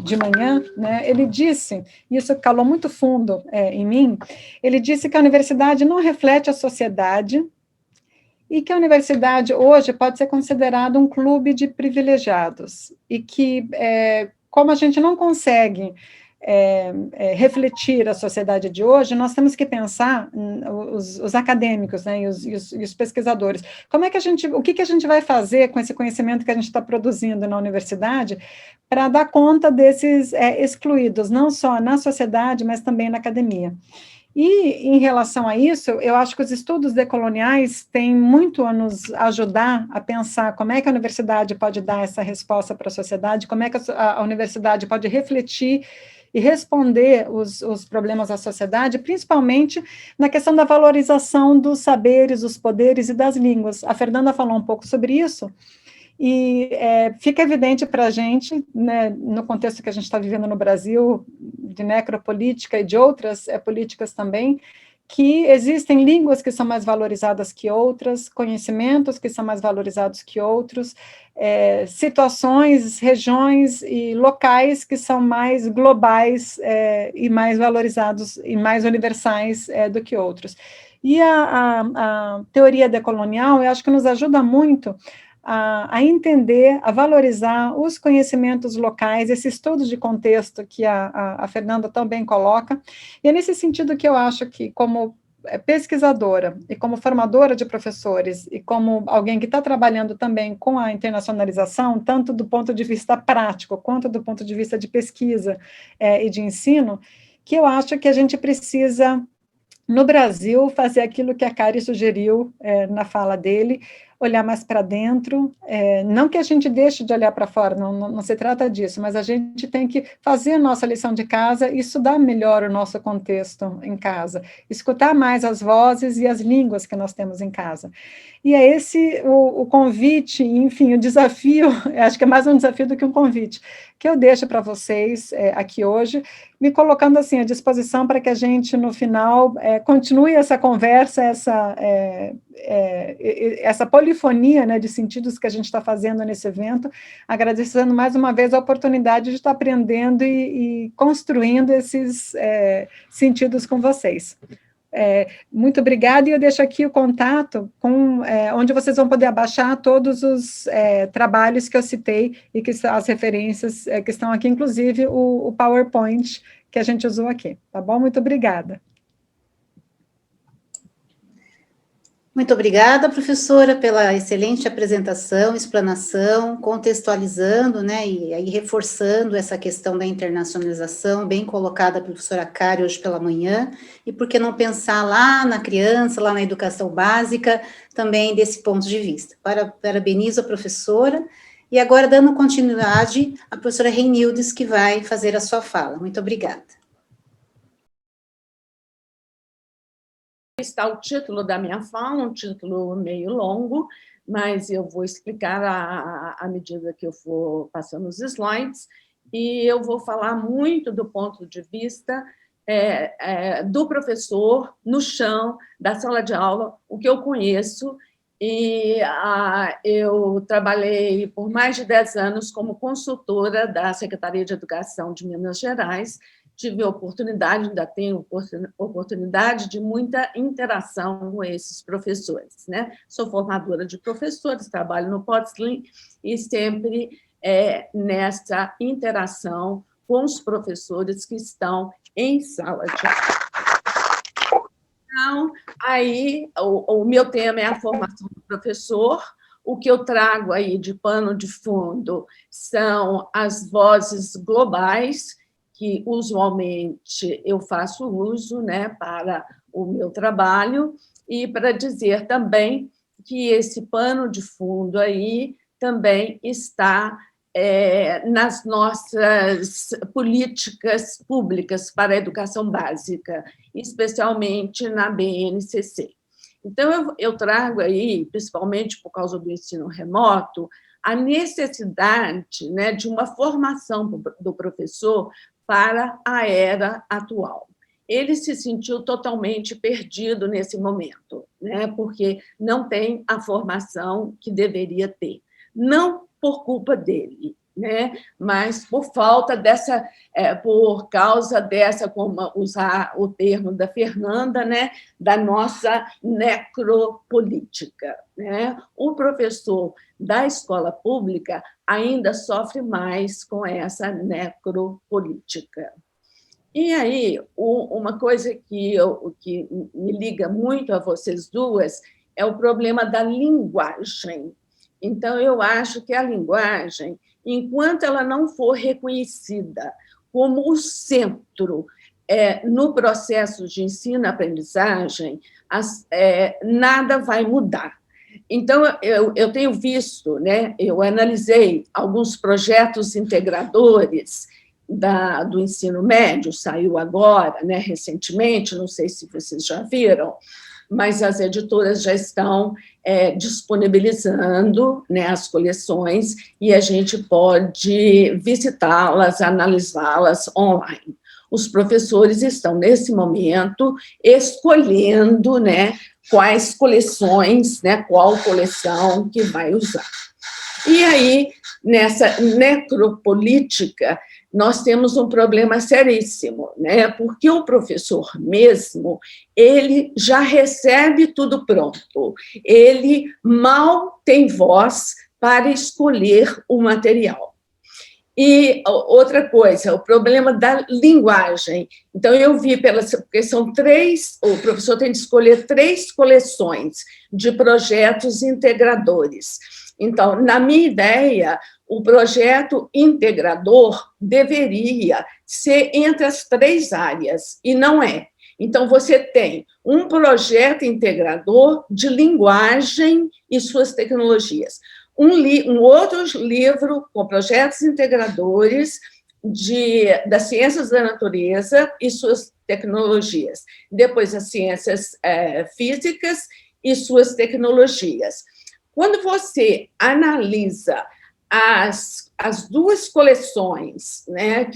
[SPEAKER 3] de manhã, né, ele disse, e isso calou muito fundo em mim, ele disse que a universidade não reflete a sociedade e que a universidade hoje pode ser considerada um clube de privilegiados, e que, como a gente não consegue refletir a sociedade de hoje, nós temos que pensar, os acadêmicos, né, e os pesquisadores, o que a gente vai fazer com esse conhecimento que a gente está produzindo na universidade para dar conta desses excluídos, não só na sociedade, mas também na academia. E, em relação a isso, eu acho que os estudos decoloniais têm muito a nos ajudar a pensar como é que a universidade pode dar essa resposta para a sociedade, como é que a universidade pode refletir e responder os problemas da sociedade, principalmente na questão da valorização dos saberes, dos poderes e das línguas. A Fernanda falou um pouco sobre isso, e fica evidente para a gente, né, no contexto que a gente está vivendo no Brasil, de necropolítica e de outras políticas também, que existem línguas que são mais valorizadas que outras, conhecimentos que são mais valorizados que outros, situações, regiões e locais que são mais globais e mais valorizados e mais universais do que outros. E a teoria decolonial, eu acho que nos ajuda muito a entender, a valorizar os conhecimentos locais, esse estudo de contexto que a Fernanda também coloca, e é nesse sentido que eu acho que, como pesquisadora e como formadora de professores e como alguém que está trabalhando também com a internacionalização, tanto do ponto de vista prático quanto do ponto de vista de pesquisa e de ensino, que eu acho que a gente precisa, no Brasil, fazer aquilo que a Kari sugeriu na fala dele, olhar mais para dentro, não que a gente deixe de olhar para fora, não se trata disso, mas a gente tem que fazer a nossa lição de casa e estudar melhor o nosso contexto em casa, escutar mais as vozes e as línguas que nós temos em casa. E é esse o convite, enfim, o desafio, acho que é mais um desafio do que um convite, que eu deixo para vocês aqui hoje, me colocando assim à disposição para que a gente, no final, continue essa conversa, essa polifonia, né, de sentidos que a gente está fazendo nesse evento, agradecendo mais uma vez a oportunidade de estar aprendendo e construindo esses sentidos com vocês. Muito obrigada, e eu deixo aqui o contato onde vocês vão poder baixar todos os trabalhos que eu citei e que as referências que estão aqui, inclusive o PowerPoint que a gente usou aqui, tá bom? Muito obrigada.
[SPEAKER 1] Muito obrigada, professora, pela excelente apresentação, explanação, contextualizando, né, e aí reforçando essa questão da internacionalização, bem colocada pela professora Kari hoje pela manhã, e por que não pensar lá na criança, lá na educação básica, também desse ponto de vista. Parabenizo a professora, E agora, dando continuidade, a professora Reinildes, que vai fazer a sua fala. Muito obrigada.
[SPEAKER 4] Está o título da minha fala, um título meio longo, mas eu vou explicar à medida que eu for passando os slides, e eu vou falar muito do ponto de vista do professor no chão, da sala de aula, o que eu conheço, e eu trabalhei por mais de 10 anos como consultora da Secretaria de Educação de Minas Gerais, tive a oportunidade, ainda tenho oportunidade de muita interação com esses professores, né? Sou formadora de professores, trabalho no Potsdam e sempre nessa interação com os professores que estão em sala de aula. Então, aí, o meu tema é a formação do professor. O que eu trago aí de pano de fundo são as vozes globais, que usualmente eu faço uso, né, para o meu trabalho, e para dizer também que esse pano de fundo aí também está nas nossas políticas públicas para a educação básica, especialmente na BNCC. Então, eu trago aí, principalmente por causa do ensino remoto, a necessidade, né, de uma formação do professor para a era atual. Ele se sentiu totalmente perdido nesse momento, né, porque não tem a formação que deveria ter. Não por culpa dele, né, mas por falta dessa, por causa dessa, como usar o termo da Fernanda, né, da nossa necropolítica, né? O professor da escola pública ainda sofre mais com essa necropolítica. E aí, uma coisa que me liga muito a vocês duas é o problema da linguagem. Então, eu acho que a linguagem, enquanto ela não for reconhecida como o centro no processo de ensino-aprendizagem, nada vai mudar. Então, eu tenho visto, né, eu analisei alguns projetos integradores do ensino médio, saiu agora, né, recentemente, não sei se vocês já viram, mas as editoras já estão disponibilizando, né, as coleções, e a gente pode visitá-las, analisá-las online. Os professores estão, nesse momento, escolhendo, né, quais coleções, né, qual coleção que vai usar. E aí, nessa necropolítica, nós temos um problema seríssimo, né? Porque o professor mesmo, ele já recebe tudo pronto, ele mal tem voz para escolher o material. E outra coisa, o problema da linguagem. Então, eu vi, porque são 3, o professor tem de escolher 3 coleções de projetos integradores. Então, na minha ideia, o projeto integrador deveria ser entre as 3 áreas, e não é. Então, você tem um projeto integrador de linguagem e suas tecnologias. Um outro livro com projetos integradores das ciências da natureza e suas tecnologias. Depois, as ciências físicas e suas tecnologias. Quando você analisa as 2 coleções, né,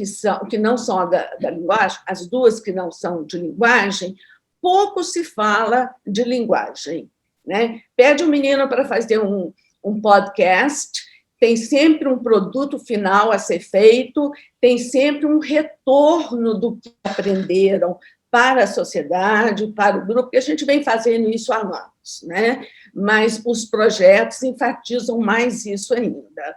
[SPEAKER 4] que não são da linguagem, as 2 que não são de linguagem, pouco se fala de linguagem, né? Pede um menino para fazer um podcast, tem sempre um produto final a ser feito, tem sempre um retorno do que aprenderam para a sociedade, para o grupo, porque a gente vem fazendo isso há anos, né? Mas os projetos enfatizam mais isso ainda.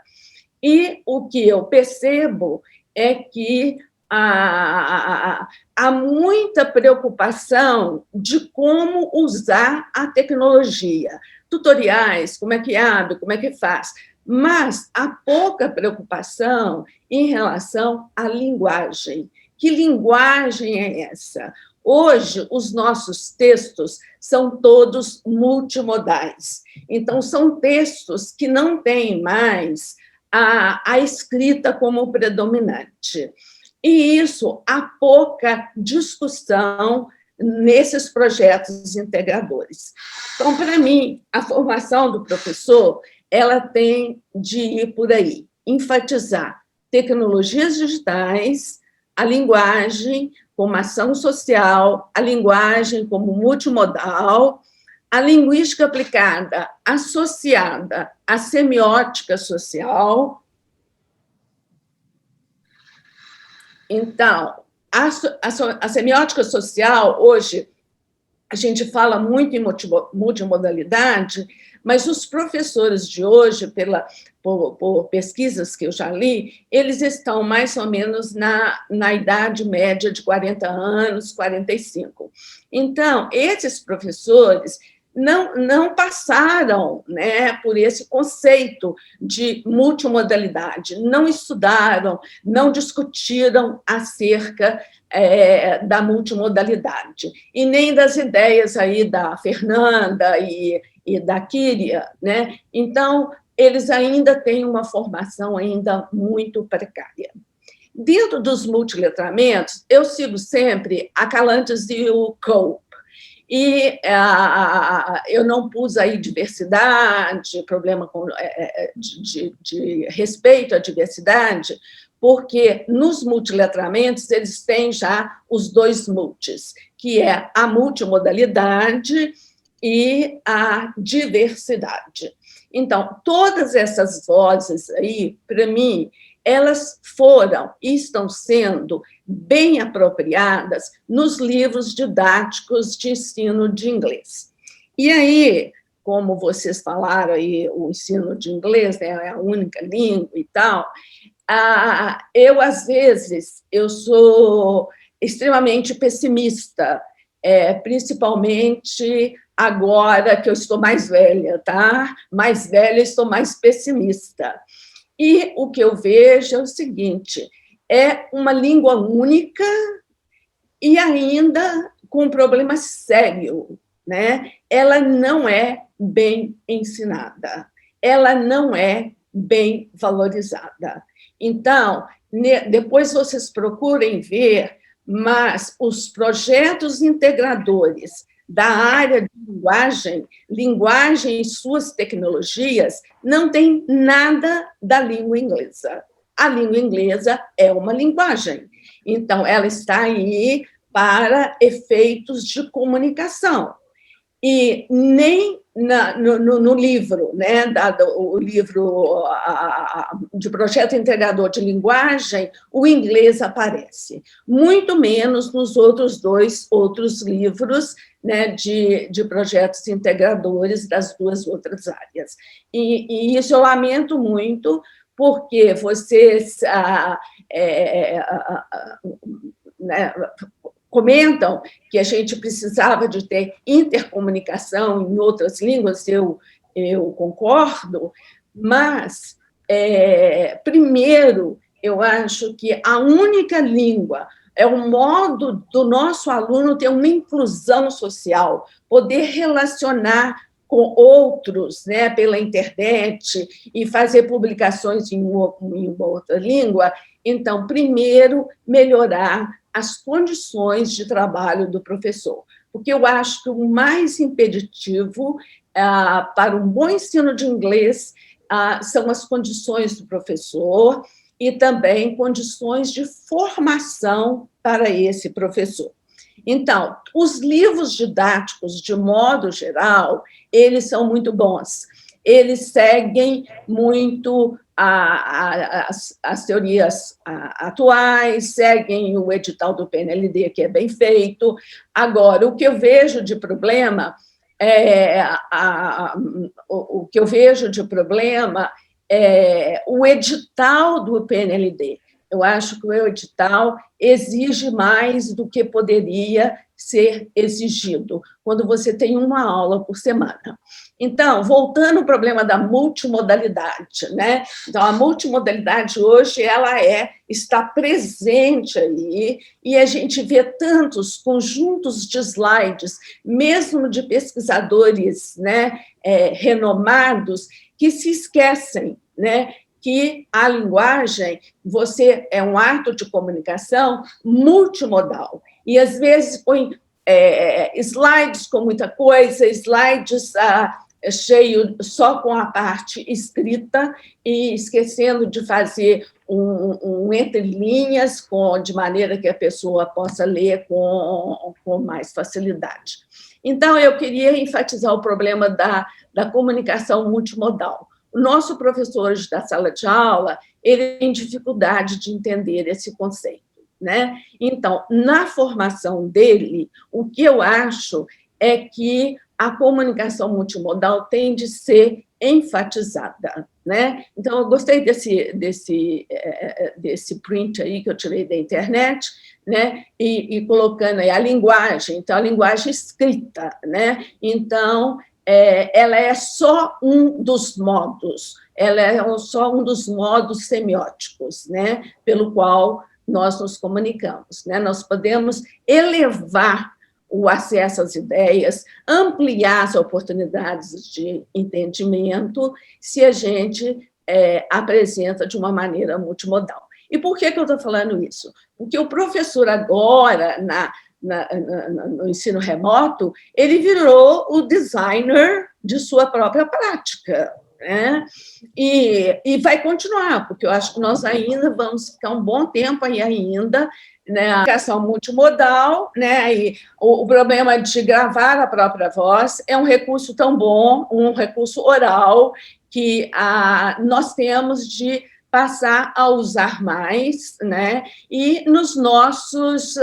[SPEAKER 4] E o que eu percebo é que há muita preocupação de como usar a tecnologia. Tutoriais, como é que abre, como é que faz, mas há pouca preocupação em relação à linguagem. Que linguagem é essa? Hoje, os nossos textos são todos multimodais. Então, são textos que não têm mais a escrita como predominante. E isso, há pouca discussão nesses projetos integradores. Então, para mim, a formação do professor, ela tem de ir por aí, enfatizar tecnologias digitais, a linguagem como ação social, a linguagem como multimodal, a linguística aplicada associada à semiótica social. Então, a semiótica social, hoje, a gente fala muito em multimodalidade, mas os professores de hoje, por pesquisas que eu já li, eles estão mais ou menos na idade média de 40 anos, 45. Então, esses professores não passaram, né, por esse conceito de multimodalidade, não estudaram, não discutiram acerca da multimodalidade, e nem das ideias aí da Fernanda e da Kíria, né? Então, eles ainda têm uma formação ainda muito precária. Dentro dos multiletramentos, eu sigo sempre a Calantes e o Cope, e eu não pus aí diversidade, problema de respeito à diversidade, porque nos multiletramentos eles têm já os dois multis, que é a multimodalidade e a diversidade. Então, todas essas vozes aí, para mim, elas foram e estão sendo bem apropriadas nos livros didáticos de ensino de inglês. E aí, como vocês falaram aí, o ensino de inglês, né, é a única língua e tal, eu, às vezes, eu sou extremamente pessimista, principalmente agora que eu estou mais velha, tá? Mais velha, estou mais pessimista. E o que eu vejo é o seguinte, é uma língua única e ainda com um problema sério, né? Ela não é bem ensinada, ela não é bem valorizada. Então, depois vocês procurem ver, mas os projetos integradores da área de linguagem e suas tecnologias, não tem nada da língua inglesa. A língua inglesa é uma linguagem, então ela está aí para efeitos de comunicação. E nem no livro, né, o livro de projeto integrador de linguagem, o inglês aparece, muito menos nos outros livros, né, de projetos integradores das duas outras áreas. E isso eu lamento muito, porque vocês né, comentam que a gente precisava de ter intercomunicação em outras línguas, eu concordo, mas, primeiro, eu acho que a única língua é o modo do nosso aluno ter uma inclusão social, poder relacionar com outros, né, pela internet e fazer publicações em uma outra língua. Então, primeiro, melhorar as condições de trabalho do professor, porque eu acho que o mais impeditivo para um bom ensino de inglês são as condições do professor e também condições de formação para esse professor. Então, os livros didáticos, de modo geral, eles são muito bons. Eles seguem muito as teorias atuais, seguem o edital do PNLD, que é bem feito. Agora, o que eu vejo de problema é o edital do PNLD. Eu acho que o edital exige mais do que poderia ser exigido, quando você tem uma aula por semana. Então, voltando ao problema da multimodalidade, né? Então, a multimodalidade hoje está presente aí, e a gente vê tantos conjuntos de slides, mesmo de pesquisadores, né, renomados, que se esquecem, né, que a linguagem, você é um ato de comunicação multimodal, e às vezes põe slides com muita coisa, slides cheio só com a parte escrita e esquecendo de fazer um entre linhas de maneira que a pessoa possa ler com mais facilidade. Então, eu queria enfatizar o problema da comunicação multimodal. O nosso professor hoje da sala de aula, ele tem dificuldade de entender esse conceito, né? Então, na formação dele, o que eu acho é que a comunicação multimodal tem de ser enfatizada, né? Então, eu gostei desse print aí que eu tirei da internet, né? E colocando aí a linguagem, então, a linguagem escrita, né? Então, ela é só um dos modos, ela é só um dos modos semióticos, né? Pelo qual nós nos comunicamos, né? Nós podemos elevar o acesso às ideias, ampliar as oportunidades de entendimento, se a gente apresenta de uma maneira multimodal. E por que eu estou falando isso? Porque o professor agora, no ensino remoto, ele virou o designer de sua própria prática, né? E vai continuar, porque eu acho que nós ainda vamos ficar um bom tempo aí ainda, né, a educação multimodal, né, e o problema de gravar a própria voz é um recurso tão bom, um recurso oral, que nós temos de passar a usar mais, né, e nos nossos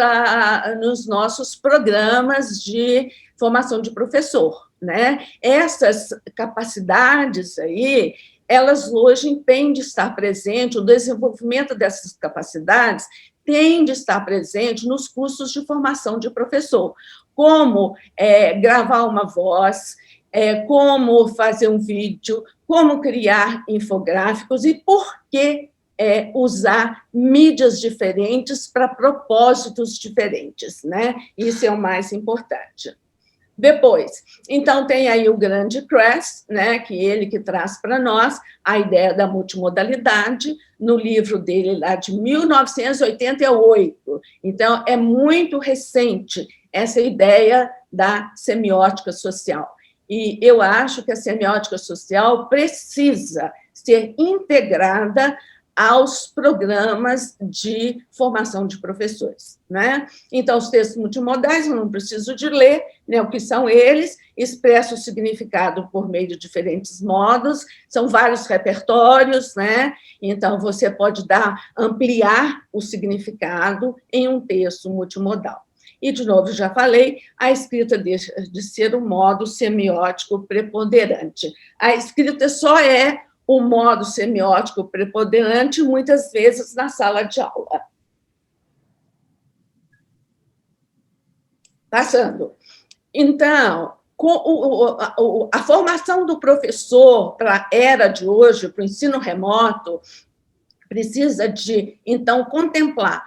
[SPEAKER 4] programas de formação de professor, né, essas capacidades aí, elas hoje têm de estar presentes, o desenvolvimento dessas capacidades tem de estar presente nos cursos de formação de professor, como gravar uma voz, como fazer um vídeo, como criar infográficos e por que usar mídias diferentes para propósitos diferentes, né? Isso é o mais importante. Depois, então, tem aí o grande Kress, né, ele que traz para nós a ideia da multimodalidade, no livro dele lá de 1988. Então, é muito recente essa ideia da semiótica social. E eu acho que a semiótica social precisa ser integrada aos programas de formação de professores, né? Então, os textos multimodais, eu não preciso de ler, né, o que são eles, expressa o significado por meio de diferentes modos, são vários repertórios, né? Então, você pode ampliar o significado em um texto multimodal. E, de novo, já falei, a escrita deixa de ser um modo semiótico preponderante. A escrita só é o modo semiótico preponderante, muitas vezes, na sala de aula. Passando. Então, a formação do professor para a era de hoje, para o ensino remoto, precisa de, então, contemplar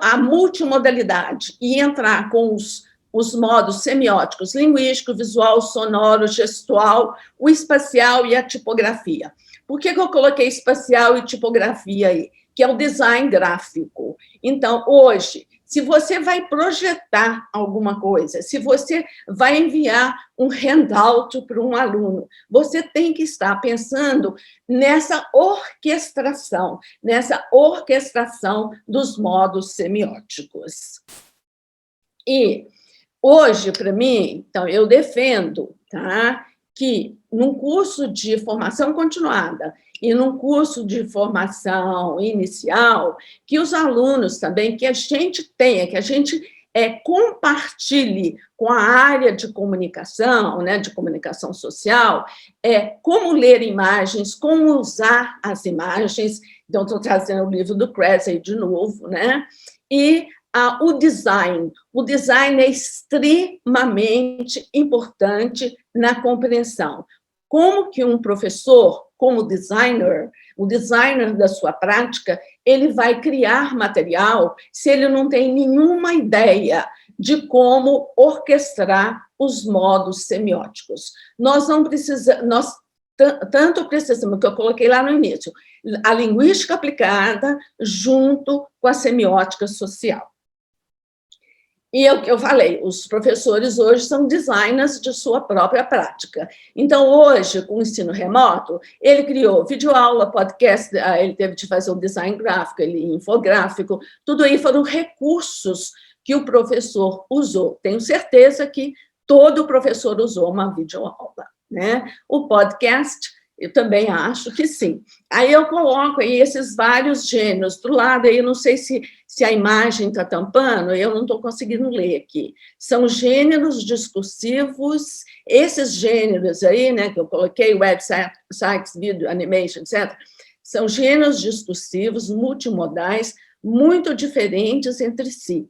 [SPEAKER 4] a multimodalidade e entrar com os modos semióticos, linguístico, visual, sonoro, gestual, o espacial e a tipografia. Por que eu coloquei espacial e tipografia aí? Que é o design gráfico. Então, hoje, se você vai projetar alguma coisa, se você vai enviar um handout para um aluno, você tem que estar pensando nessa orquestração dos modos semióticos. E hoje, para mim, então, eu defendo, tá, que num curso de formação continuada e num curso de formação inicial, que os alunos também, que a gente compartilhe com a área de comunicação, né, de comunicação social, como ler imagens, como usar as imagens. Então, estou trazendo o livro do Kress aí de novo, né? E o design. O design é extremamente importante na compreensão. Como que um professor, como designer, o designer da sua prática, ele vai criar material se ele não tem nenhuma ideia de como orquestrar os modos semióticos. Nós tanto para esse sistema que eu coloquei lá no início, a linguística aplicada junto com a semiótica social. E é o que eu falei, os professores hoje são designers de sua própria prática. Então, hoje, com o ensino remoto, ele criou videoaula, podcast, ele teve de fazer um design gráfico, infográfico, tudo aí foram recursos que o professor usou. Tenho certeza que todo professor usou uma videoaula, né? O podcast, eu também acho que sim. Aí eu coloco aí esses vários gêneros do lado, aí eu não sei se a imagem está tampando, eu não estou conseguindo ler aqui. São gêneros discursivos, esses gêneros aí, né, que eu coloquei, websites, vídeo, animation, etc., são gêneros discursivos, multimodais, muito diferentes entre si.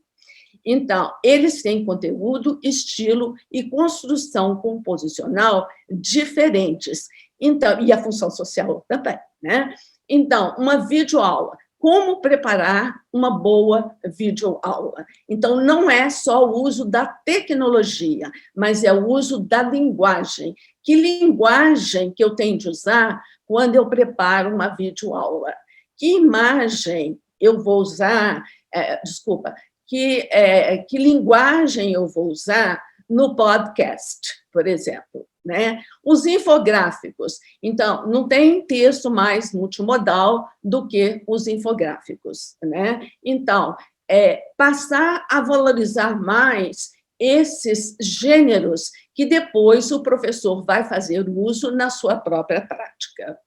[SPEAKER 4] Então, eles têm conteúdo, estilo e construção composicional diferentes. Então, e a função social também, né? Então, uma videoaula. Como preparar uma boa videoaula? Então, não é só o uso da tecnologia, mas é o uso da linguagem. Que linguagem que eu tenho de usar quando eu preparo uma videoaula? Que imagem eu vou usar, que linguagem eu vou usar no podcast, por exemplo, né? Os infográficos. Então, não tem texto mais multimodal do que os infográficos, né? Então, passar a valorizar mais esses gêneros que depois o professor vai fazer uso na sua própria prática.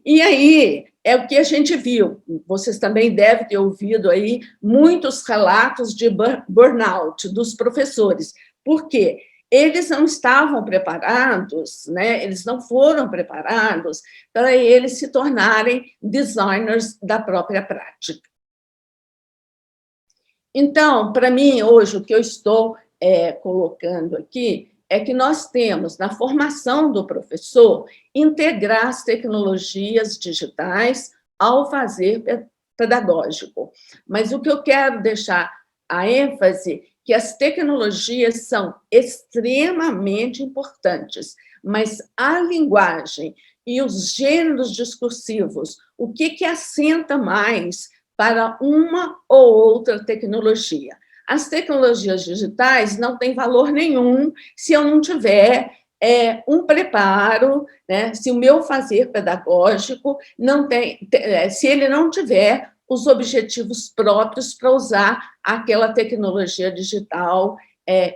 [SPEAKER 4] E aí, é o que a gente viu, vocês também devem ter ouvido aí muitos relatos de burnout dos professores. Por quê? Eles não estavam preparados, né? Eles não foram preparados para eles se tornarem designers da própria prática. Então, para mim, hoje, o que eu estou colocando aqui é que nós temos, na formação do professor, integrar as tecnologias digitais ao fazer pedagógico. Mas o que eu quero deixar a ênfase que as tecnologias são extremamente importantes, mas a linguagem e os gêneros discursivos, o que assenta mais para uma ou outra tecnologia? As tecnologias digitais não têm valor nenhum se eu não tiver um preparo, né? Se o meu fazer pedagógico não tem, se ele não tiver os objetivos próprios para usar aquela tecnologia digital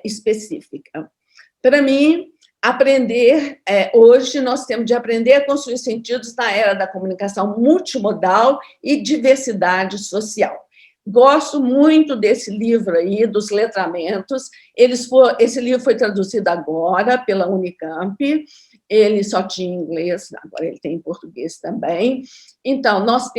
[SPEAKER 4] específica. Para mim, aprender, hoje nós temos de aprender a construir sentidos na era da comunicação multimodal e diversidade social. Gosto muito desse livro aí, dos letramentos. Esse livro foi traduzido agora pela Unicamp, ele só tinha em inglês, agora ele tem em português também. Então, nós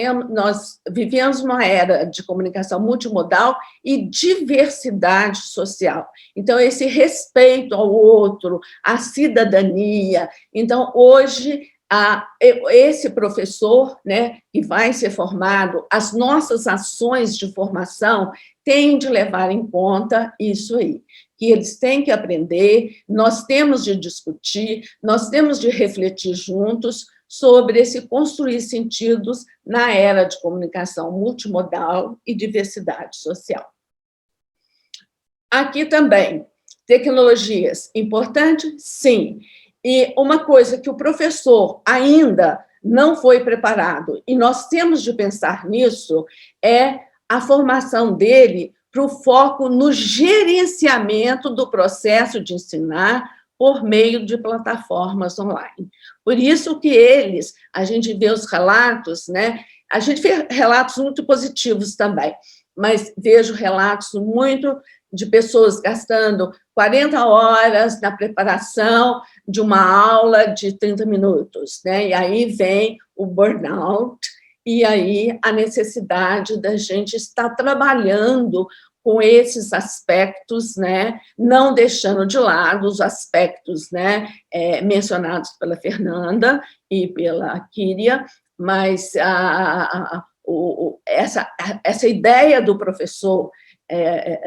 [SPEAKER 4] vivemos uma era de comunicação multimodal e diversidade social. Então, esse respeito ao outro, a cidadania. Então, hoje, esse professor, né, que vai ser formado, as nossas ações de formação têm de levar em conta isso aí, que eles têm que aprender, nós temos de discutir, nós temos de refletir juntos sobre esse construir sentidos na era de comunicação multimodal e diversidade social. Aqui também, tecnologias, importante? Sim. E uma coisa que o professor ainda não foi preparado, e nós temos de pensar nisso, é a formação dele para o foco no gerenciamento do processo de ensinar por meio de plataformas online. Por isso que a gente vê os relatos, né? A gente vê relatos muito positivos também, mas vejo relatos muito de pessoas gastando 40 horas na preparação de uma aula de 30 minutos, né? E aí vem o burnout, e aí a necessidade da gente estar trabalhando com esses aspectos, né? Não deixando de lado os aspectos, né, mencionados pela Fernanda e pela Kíria, mas essa ideia do professor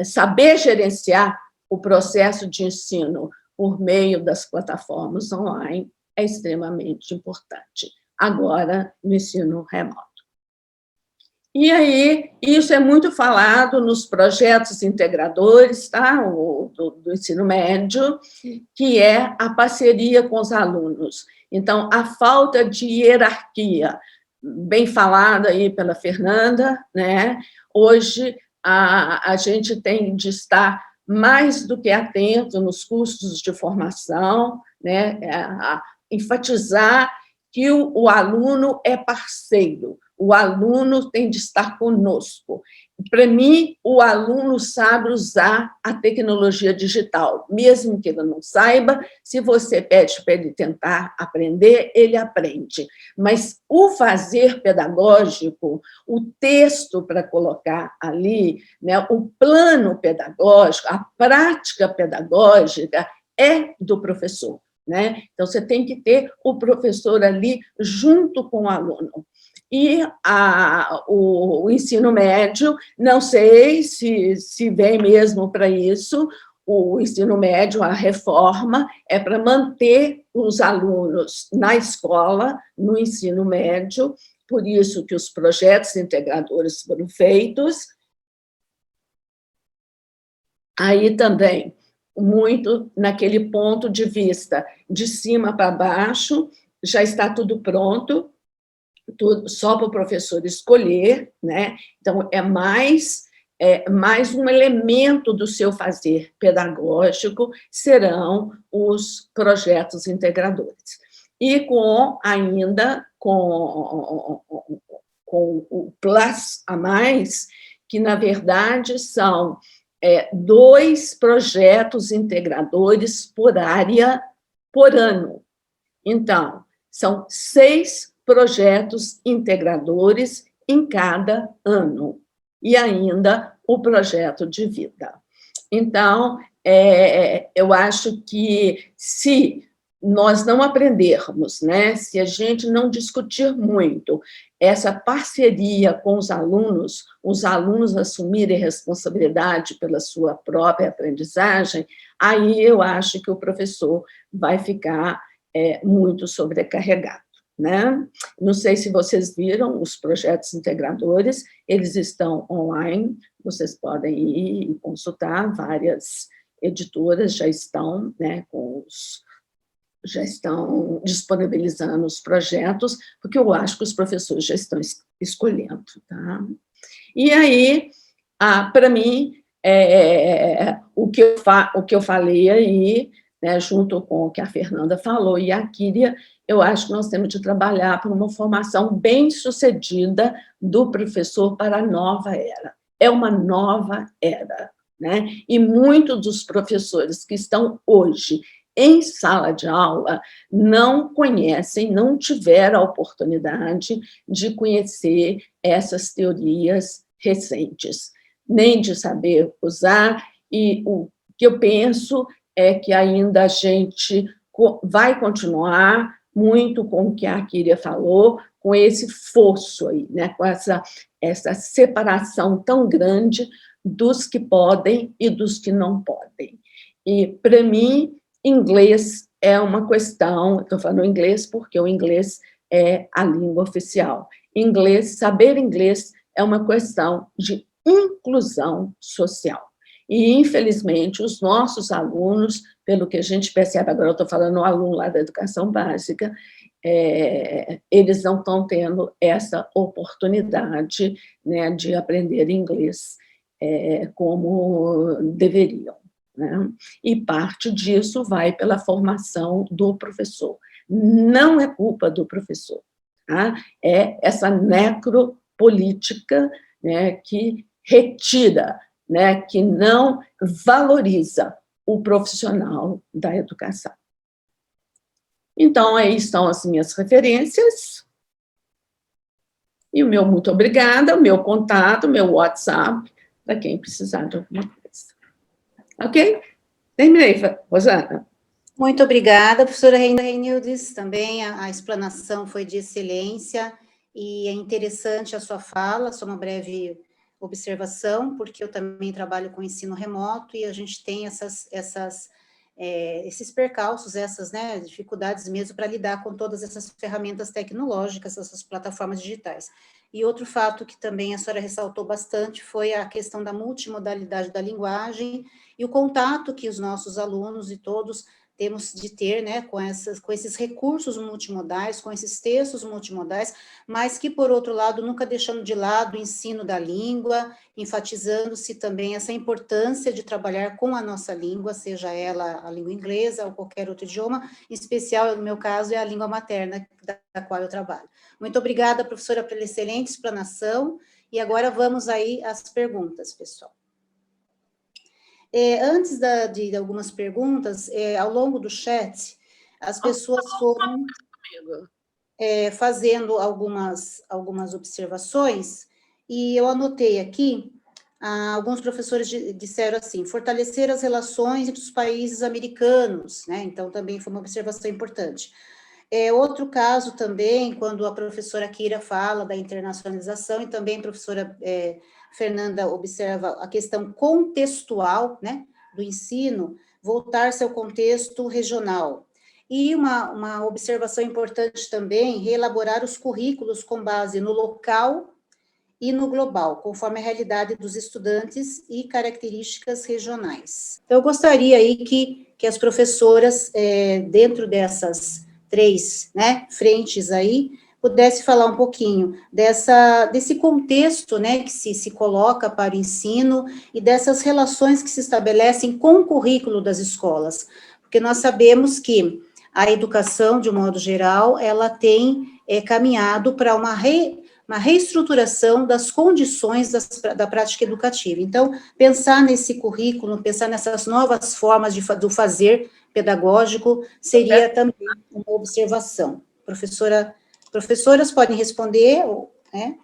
[SPEAKER 4] saber gerenciar o processo de ensino por meio das plataformas online é extremamente importante, agora no ensino remoto. E aí, isso é muito falado nos projetos integradores, tá? do ensino médio, que é a parceria com os alunos. Então, a falta de hierarquia, bem falada aí pela Fernanda, né? Hoje, a gente tem de estar mais do que atento nos cursos de formação, né? A enfatizar que o aluno é parceiro, o aluno tem de estar conosco. Para mim, o aluno sabe usar a tecnologia digital, mesmo que ele não saiba, se você pede para ele tentar aprender, ele aprende. Mas o fazer pedagógico, o texto para colocar ali, né, o plano pedagógico, a prática pedagógica é do professor, né? Então, você tem que ter o professor ali junto com o aluno. E o ensino médio, não sei se vem mesmo para isso, o ensino médio, a reforma, é para manter os alunos na escola, no ensino médio, por isso que os projetos integradores foram feitos. Aí também, muito naquele ponto de vista, de cima para baixo, já está tudo pronto, tudo, só para o professor escolher, né? Então, é mais um elemento do seu fazer pedagógico, serão os projetos integradores. E ainda com o plus a mais, que, na verdade, são 2 projetos integradores por área, por ano. Então, são 6 projetos integradores em cada ano, e ainda o projeto de vida. Então, eu acho que se nós não aprendermos, né, se a gente não discutir muito essa parceria com os alunos assumirem responsabilidade pela sua própria aprendizagem, aí eu acho que o professor vai ficar muito sobrecarregado, né? Não sei se vocês viram os projetos integradores, eles estão online, vocês podem ir e consultar, várias editoras já estão, né, já estão disponibilizando os projetos, porque eu acho que os professores já estão escolhendo, tá? E aí, para mim, o que eu falei aí, né, junto com o que a Fernanda falou e a Kíria, eu acho que nós temos de trabalhar por uma formação bem-sucedida do professor para a nova era. É uma nova era, né? E muitos dos professores que estão hoje em sala de aula não conhecem, não tiveram a oportunidade de conhecer essas teorias recentes, nem de saber usar, e o que eu penso é que ainda a gente vai continuar muito com o que a Kíria falou, com esse fosso aí, né? Com essa separação tão grande dos que podem e dos que não podem. E, para mim, inglês é uma questão, estou falando inglês porque o inglês é a língua oficial. Saber inglês é uma questão de inclusão social. E, infelizmente, os nossos alunos, pelo que a gente percebe, agora eu estou falando no aluno lá da educação básica, eles não estão tendo essa oportunidade, né, de aprender inglês como deveriam, né? E parte disso vai pela formação do professor. Não é culpa do professor, tá? É essa necropolítica, né, que retira, né, que não valoriza o profissional da educação. Então, aí estão as minhas referências. E o meu muito obrigada, o meu contato, o meu WhatsApp, para quem precisar de alguma coisa. Ok? Terminei, Rosana.
[SPEAKER 1] Muito obrigada, professora Reinildes, também a explanação foi de excelência, e é interessante a sua fala, só uma breve observação, porque eu também trabalho com ensino remoto, e a gente tem essas esses percalços, essas, né, dificuldades mesmo para lidar com todas essas ferramentas tecnológicas, essas plataformas digitais. E outro fato que também a senhora ressaltou bastante foi a questão da multimodalidade da linguagem e o contato que os nossos alunos e todos temos de ter, né, com esses recursos multimodais, com esses textos multimodais, mas que, por outro lado, nunca deixando de lado o ensino da língua, enfatizando-se também essa importância de trabalhar com a nossa língua, seja ela a língua inglesa ou qualquer outro idioma, em especial, no meu caso, é a língua materna da qual eu trabalho. Muito obrigada, professora, pela excelente explanação, e agora vamos aí às perguntas, pessoal. Antes de algumas perguntas, ao longo do chat, as pessoas foram fazendo algumas observações, e eu anotei aqui, alguns professores disseram assim, fortalecer as relações entre os países americanos, né? Então, também foi uma observação importante. Outro caso também, quando a professora Kira fala da internacionalização, e também a professora Fernanda observa a questão contextual, né, do ensino, voltar-se ao contexto regional. E uma observação importante também, reelaborar os currículos com base no local e no global, conforme a realidade dos estudantes e características regionais. Então, eu gostaria aí que as professoras, dentro dessas 3, né, frentes aí, pudesse falar um pouquinho desse contexto, né, que se coloca para o ensino e dessas relações que se estabelecem com o currículo das escolas, porque nós sabemos que a educação, de um modo geral, ela tem caminhado para uma reestruturação das condições da prática educativa. Então, pensar nesse currículo, pensar nessas novas formas do fazer pedagógico, seria também uma observação. Professoras podem responder, né?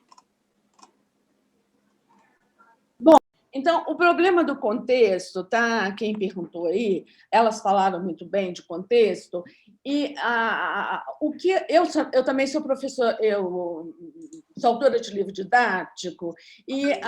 [SPEAKER 4] Então, o problema do contexto, tá? Quem perguntou aí, elas falaram muito bem de contexto, e o que eu também sou professora, eu sou autora de livro didático, e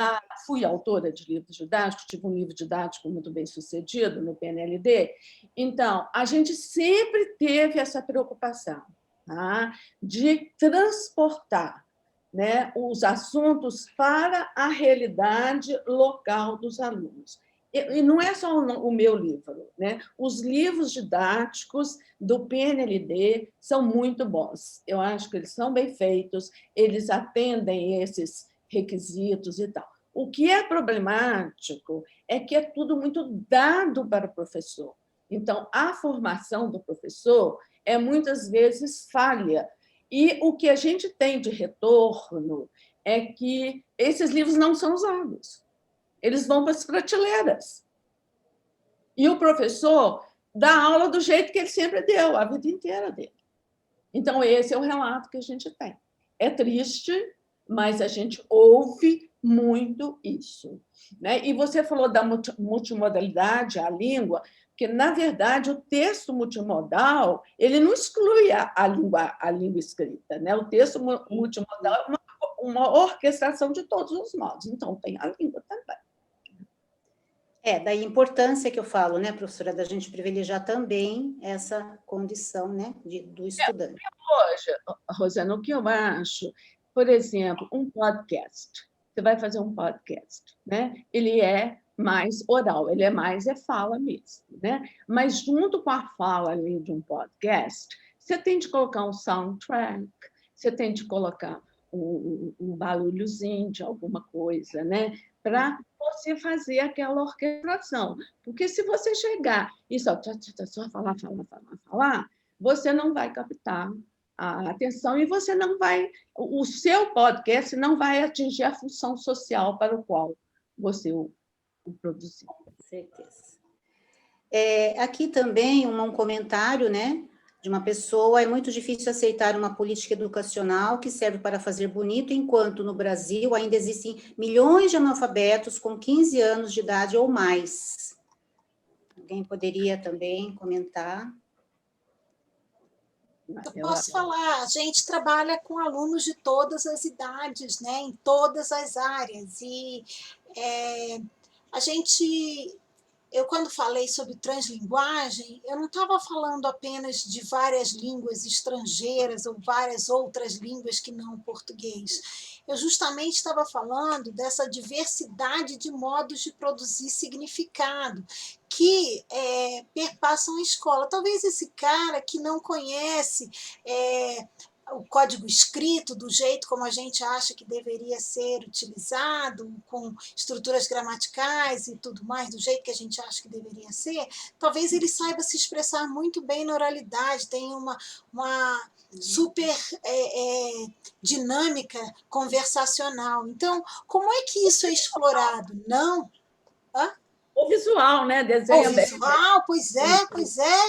[SPEAKER 4] fui autora de livro didático, tive um livro didático muito bem sucedido no PNLD, então, a gente sempre teve essa preocupação, tá? De transportar, né, os assuntos para a realidade local dos alunos. E não é só o meu livro, né? Os livros didáticos do PNLD são muito bons. Eu acho que eles são bem feitos, eles atendem esses requisitos e tal. O que é problemático é que é tudo muito dado para o professor. Então, a formação do professor é muitas vezes falha. E o que a gente tem de retorno é que esses livros não são usados. Eles vão para as prateleiras. E o professor dá aula do jeito que ele sempre deu, a vida inteira dele. Então, esse é o relato que a gente tem. É triste, mas a gente ouve muito isso, né? E você falou da multimodalidade, a língua, porque, na verdade, o texto multimodal ele não exclui a língua escrita, né? O texto multimodal é uma orquestração de todos os modos, então tem a língua também.
[SPEAKER 1] Daí a importância que eu falo, né, professora, da gente privilegiar também essa condição, né, do estudante.
[SPEAKER 4] Hoje, Rosana, o que eu acho, por exemplo, um podcast. Você vai fazer um podcast, né? Ele é mais oral, ele é mais fala mesmo, né? Mas junto com a fala ali de um podcast, você tem de colocar um soundtrack, você tem de colocar um barulhozinho de alguma coisa, né? Para você fazer aquela orquestração. Porque se você chegar e só falar, você não vai captar a atenção e você não vai, o seu podcast não vai atingir a função social para o qual você o produziu.
[SPEAKER 1] Com certeza. Aqui também um comentário, né, de uma pessoa: é muito difícil aceitar uma política educacional que serve para fazer bonito, enquanto no Brasil ainda existem milhões de analfabetos com 15 anos de idade ou mais. Alguém poderia também comentar?
[SPEAKER 2] Eu posso falar, a gente trabalha com alunos de todas as idades, né, em todas as áreas, e a gente eu quando falei sobre translinguagem, eu não estava falando apenas de várias línguas estrangeiras ou várias outras línguas que não o português. Eu justamente estava falando dessa diversidade de modos de produzir significado que perpassam a escola. Talvez esse cara que não conhece o código escrito do jeito como a gente acha que deveria ser utilizado, com estruturas gramaticais e tudo mais, do jeito que a gente acha que deveria ser, talvez ele saiba se expressar muito bem na oralidade, tenha uma super dinâmica conversacional. Então, como é que isso é explorado? Não? Hã?
[SPEAKER 4] O visual, né? Desenha
[SPEAKER 2] o visual, pois é, pois é.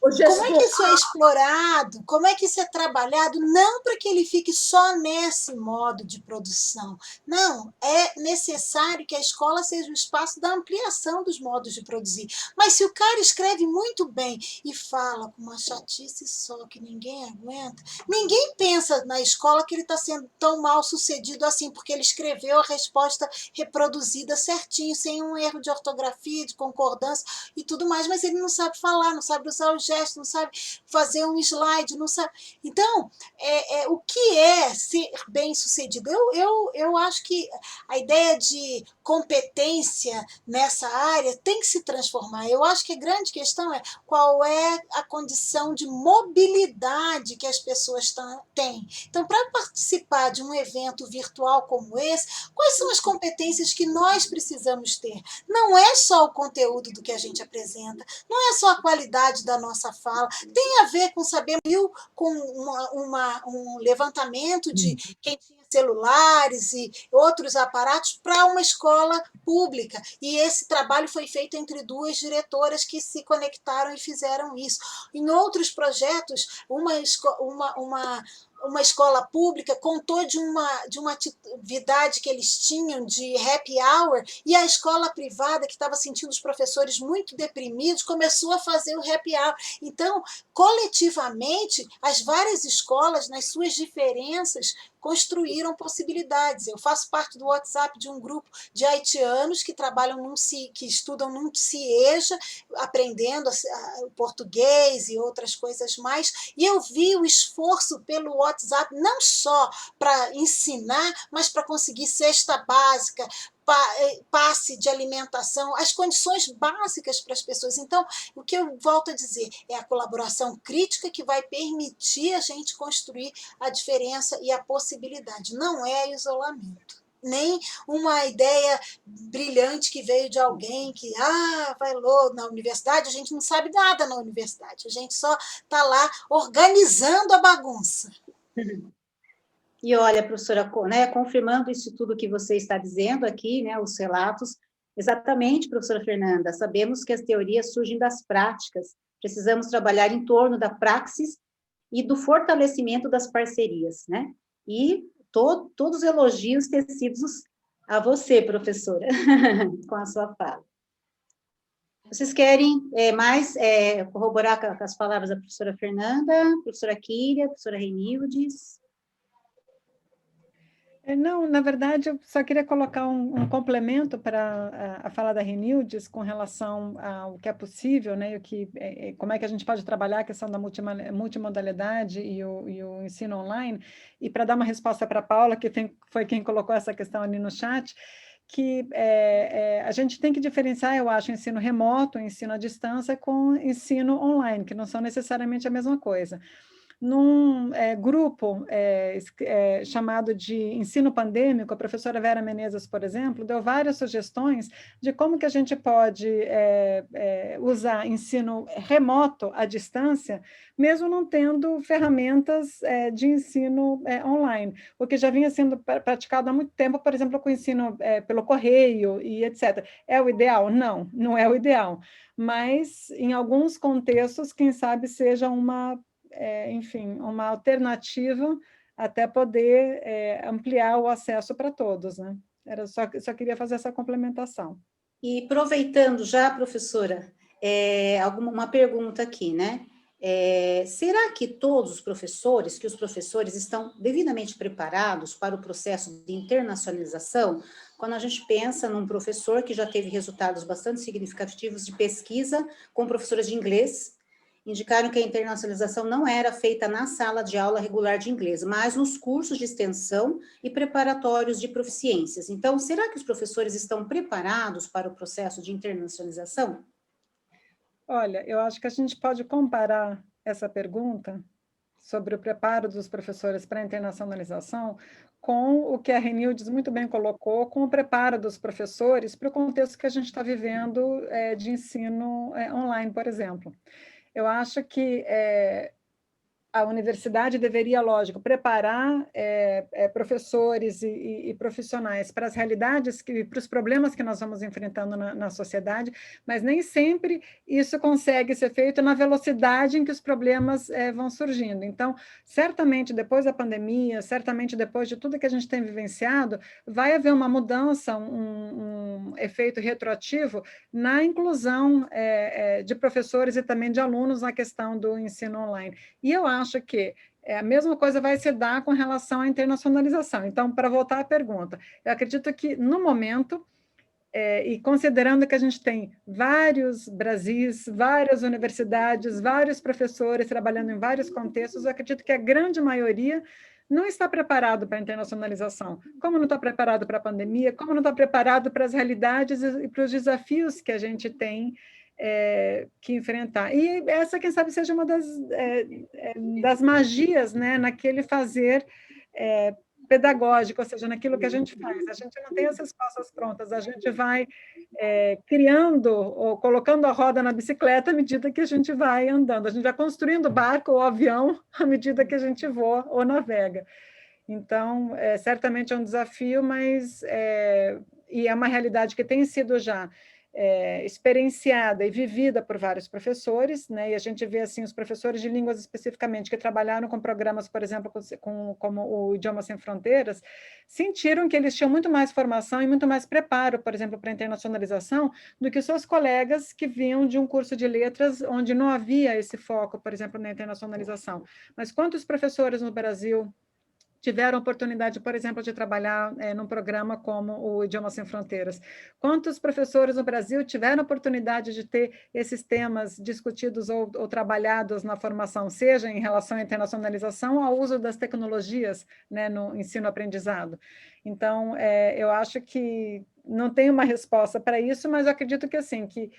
[SPEAKER 2] Como é que isso é explorado? Como é que isso é trabalhado? Não para que ele fique só nesse modo de produção. Não, é necessário que a escola seja o espaço da ampliação dos modos de produzir. Mas se o cara escreve muito bem e fala com uma chatice só que ninguém aguenta, ninguém pensa na escola que ele está sendo tão mal sucedido assim, porque ele escreveu a resposta reproduzida certinho, sem um erro de ortografia, de concordância e tudo mais, mas ele não sabe falar, não sabe usar o gesto, não sabe fazer um slide, não sabe. Então, o que é ser bem-sucedido? Eu acho que a ideia de competência nessa área tem que se transformar. Eu acho que a grande questão é qual é a condição de mobilidade que as pessoas têm. Então, para participar de um evento virtual como esse, quais são as competências que nós precisamos ter? Não é só o conteúdo do que a gente apresenta, não é só a qualidade da nossa fala, tem a ver com saber, com um levantamento de quem tinha celulares e outros aparatos para uma escola pública. E esse trabalho foi feito entre duas diretoras que se conectaram e fizeram isso. Em outros projetos, uma escola pública contou de uma atividade que eles tinham de happy hour, e a escola privada, que estava sentindo os professores muito deprimidos, começou a fazer o happy hour. Então, coletivamente, as várias escolas, nas suas diferenças, construíram possibilidades. Eu faço parte do WhatsApp de um grupo de haitianos que trabalham que estudam num CIEJA, aprendendo o português e outras coisas mais, e eu vi o esforço pelo WhatsApp, não só para ensinar, mas para conseguir cesta básica, passe de alimentação, as condições básicas para as pessoas. Então, o que eu volto a dizer é a colaboração crítica que vai permitir a gente construir a diferença e a possibilidade. Não é isolamento, nem uma ideia brilhante que veio de alguém que vai na universidade. A gente não sabe nada na universidade, a gente só está lá organizando a bagunça.
[SPEAKER 1] E olha, professora, né, confirmando isso tudo que você está dizendo aqui, né, os relatos, exatamente, professora Fernanda, sabemos que as teorias surgem das práticas, precisamos trabalhar em torno da praxis e do fortalecimento das parcerias, né? E todos os elogios tecidos a você, professora, com a sua fala. Vocês querem corroborar com as palavras da professora Fernanda, professora Kíria, professora Renildes?
[SPEAKER 3] Não, na verdade, eu só queria colocar um complemento para a fala da Renildes com relação ao que é possível, né, e como é que a gente pode trabalhar a questão da multimodalidade e o ensino online, e para dar uma resposta para a Paula, que foi quem colocou essa questão ali no chat, que a gente tem que diferenciar, eu acho, ensino remoto, ensino à distância, com ensino online, que não são necessariamente a mesma coisa. Num grupo chamado de ensino pandêmico, a professora Vera Menezes, por exemplo, deu várias sugestões de como que a gente pode usar ensino remoto à distância, mesmo não tendo ferramentas de ensino online, o que já vinha sendo praticado há muito tempo, por exemplo, com o ensino pelo correio e etc. É o ideal? Não, não é o ideal, mas em alguns contextos, quem sabe seja enfim, uma alternativa até poder ampliar o acesso para todos, né? Só queria fazer essa complementação.
[SPEAKER 1] E aproveitando já, professora, uma pergunta aqui, né? Será que todos os professores, estão devidamente preparados para o processo de internacionalização? Quando a gente pensa num professor que já teve resultados bastante significativos de pesquisa com professores de inglês, indicaram que a internacionalização não era feita na sala de aula regular de inglês, mas nos cursos de extensão e preparatórios de proficiências. Então, será que os professores estão preparados para o processo de internacionalização?
[SPEAKER 3] Olha, eu acho que a gente pode comparar essa pergunta sobre o preparo dos professores para a internacionalização com o que a Renildes muito bem colocou, com o preparo dos professores para o contexto que a gente está vivendo de ensino online, por exemplo. Eu acho que a universidade deveria, lógico, preparar professores e profissionais para as realidades, para os problemas que nós vamos enfrentando na sociedade, mas nem sempre isso consegue ser feito na velocidade em que os problemas vão surgindo. Então, certamente, depois da pandemia, certamente depois de tudo que a gente tem vivenciado, vai haver uma mudança, um efeito retroativo na inclusão de professores e também de alunos na questão do ensino online. E eu acho que a mesma coisa vai se dar com relação à internacionalização. Então, para voltar à pergunta, eu acredito que, no momento, e considerando que a gente tem vários Brasis, várias universidades, vários professores trabalhando em vários contextos, eu acredito que a grande maioria não está preparado para a internacionalização, como não está preparado para a pandemia, como não está preparado para as realidades e para os desafios que a gente tem que enfrentar. E essa, quem sabe, seja uma das magias, né, naquele fazer pedagógico, ou seja, naquilo que a gente faz. A gente não tem as respostas prontas, a gente vai criando ou colocando a roda na bicicleta à medida que a gente vai andando, a gente vai construindo o barco ou o avião à medida que a gente voa ou navega. Então, certamente é um desafio, mas e é uma realidade que tem sido já experienciada e vivida por vários professores, né? E a gente vê assim os professores de línguas especificamente que trabalharam com programas, por exemplo, como o Idioma Sem Fronteiras, sentiram que eles tinham muito mais formação e muito mais preparo, por exemplo, para a internacionalização, do que os seus colegas que vinham de um curso de letras onde não havia esse foco, por exemplo, na internacionalização. Mas quantos professores no Brasil tiveram oportunidade, por exemplo, de trabalhar num programa como o Idioma Sem Fronteiras? Quantos professores no Brasil tiveram oportunidade de ter esses temas discutidos ou trabalhados na formação, seja em relação à internacionalização, ao uso das tecnologias, né, no ensino-aprendizado? Então, eu acho que não tem uma resposta para isso, mas eu acredito que, assim, que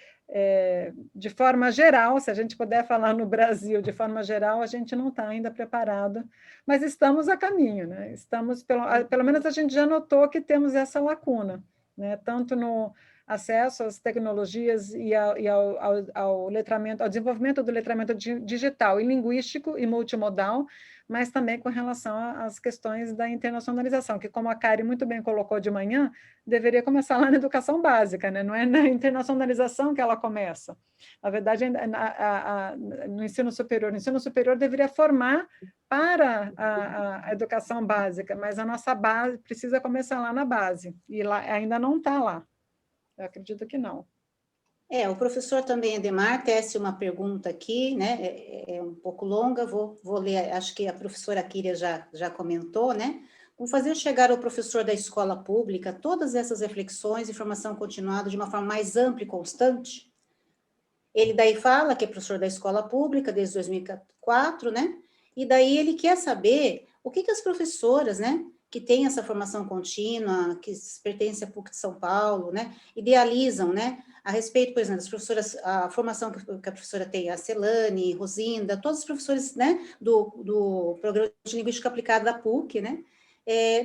[SPEAKER 3] de forma geral, se a gente puder falar no Brasil, de forma geral, a gente não está ainda preparado, mas estamos a caminho, né? Estamos, pelo menos a gente já notou que temos essa lacuna, né? Tanto no acesso às tecnologias e ao letramento, ao desenvolvimento do letramento digital e linguístico e multimodal, mas também com relação às questões da internacionalização, que, como a Kari muito bem colocou de manhã, deveria começar lá na educação básica, né? Não é na internacionalização que ela começa. Na verdade, no ensino superior, deveria formar para a educação básica, mas a nossa base precisa começar lá na base, e lá ainda não está lá. Eu acredito que não.
[SPEAKER 1] O professor também, Edemar, tece uma pergunta aqui, né, é um pouco longa, vou ler, acho que a professora Kíria já comentou, né, como fazer chegar ao professor da escola pública todas essas reflexões e formação continuada de uma forma mais ampla e constante. Ele daí fala que é professor da escola pública desde 2004, né, e daí ele quer saber o que as professoras, né, que têm essa formação contínua, que pertencem à PUC de São Paulo, né, idealizam, né, a respeito, por exemplo, das professoras, a formação que a professora tem, a Celane, Rosinda, todos os professores, né, do Programa de Linguística Aplicada da PUC, né,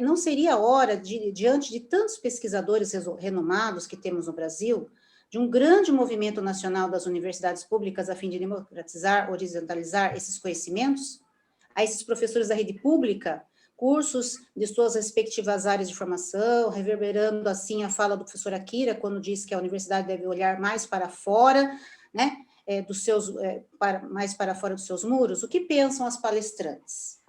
[SPEAKER 1] não seria hora, diante de tantos pesquisadores renomados que temos no Brasil, de um grande movimento nacional das universidades públicas a fim de democratizar, horizontalizar esses conhecimentos, a esses professores da rede pública, cursos de suas respectivas áreas de formação, reverberando assim a fala do professor Akira, quando diz que a universidade deve olhar mais para fora, né, mais para fora dos seus muros. O que pensam as palestrantes?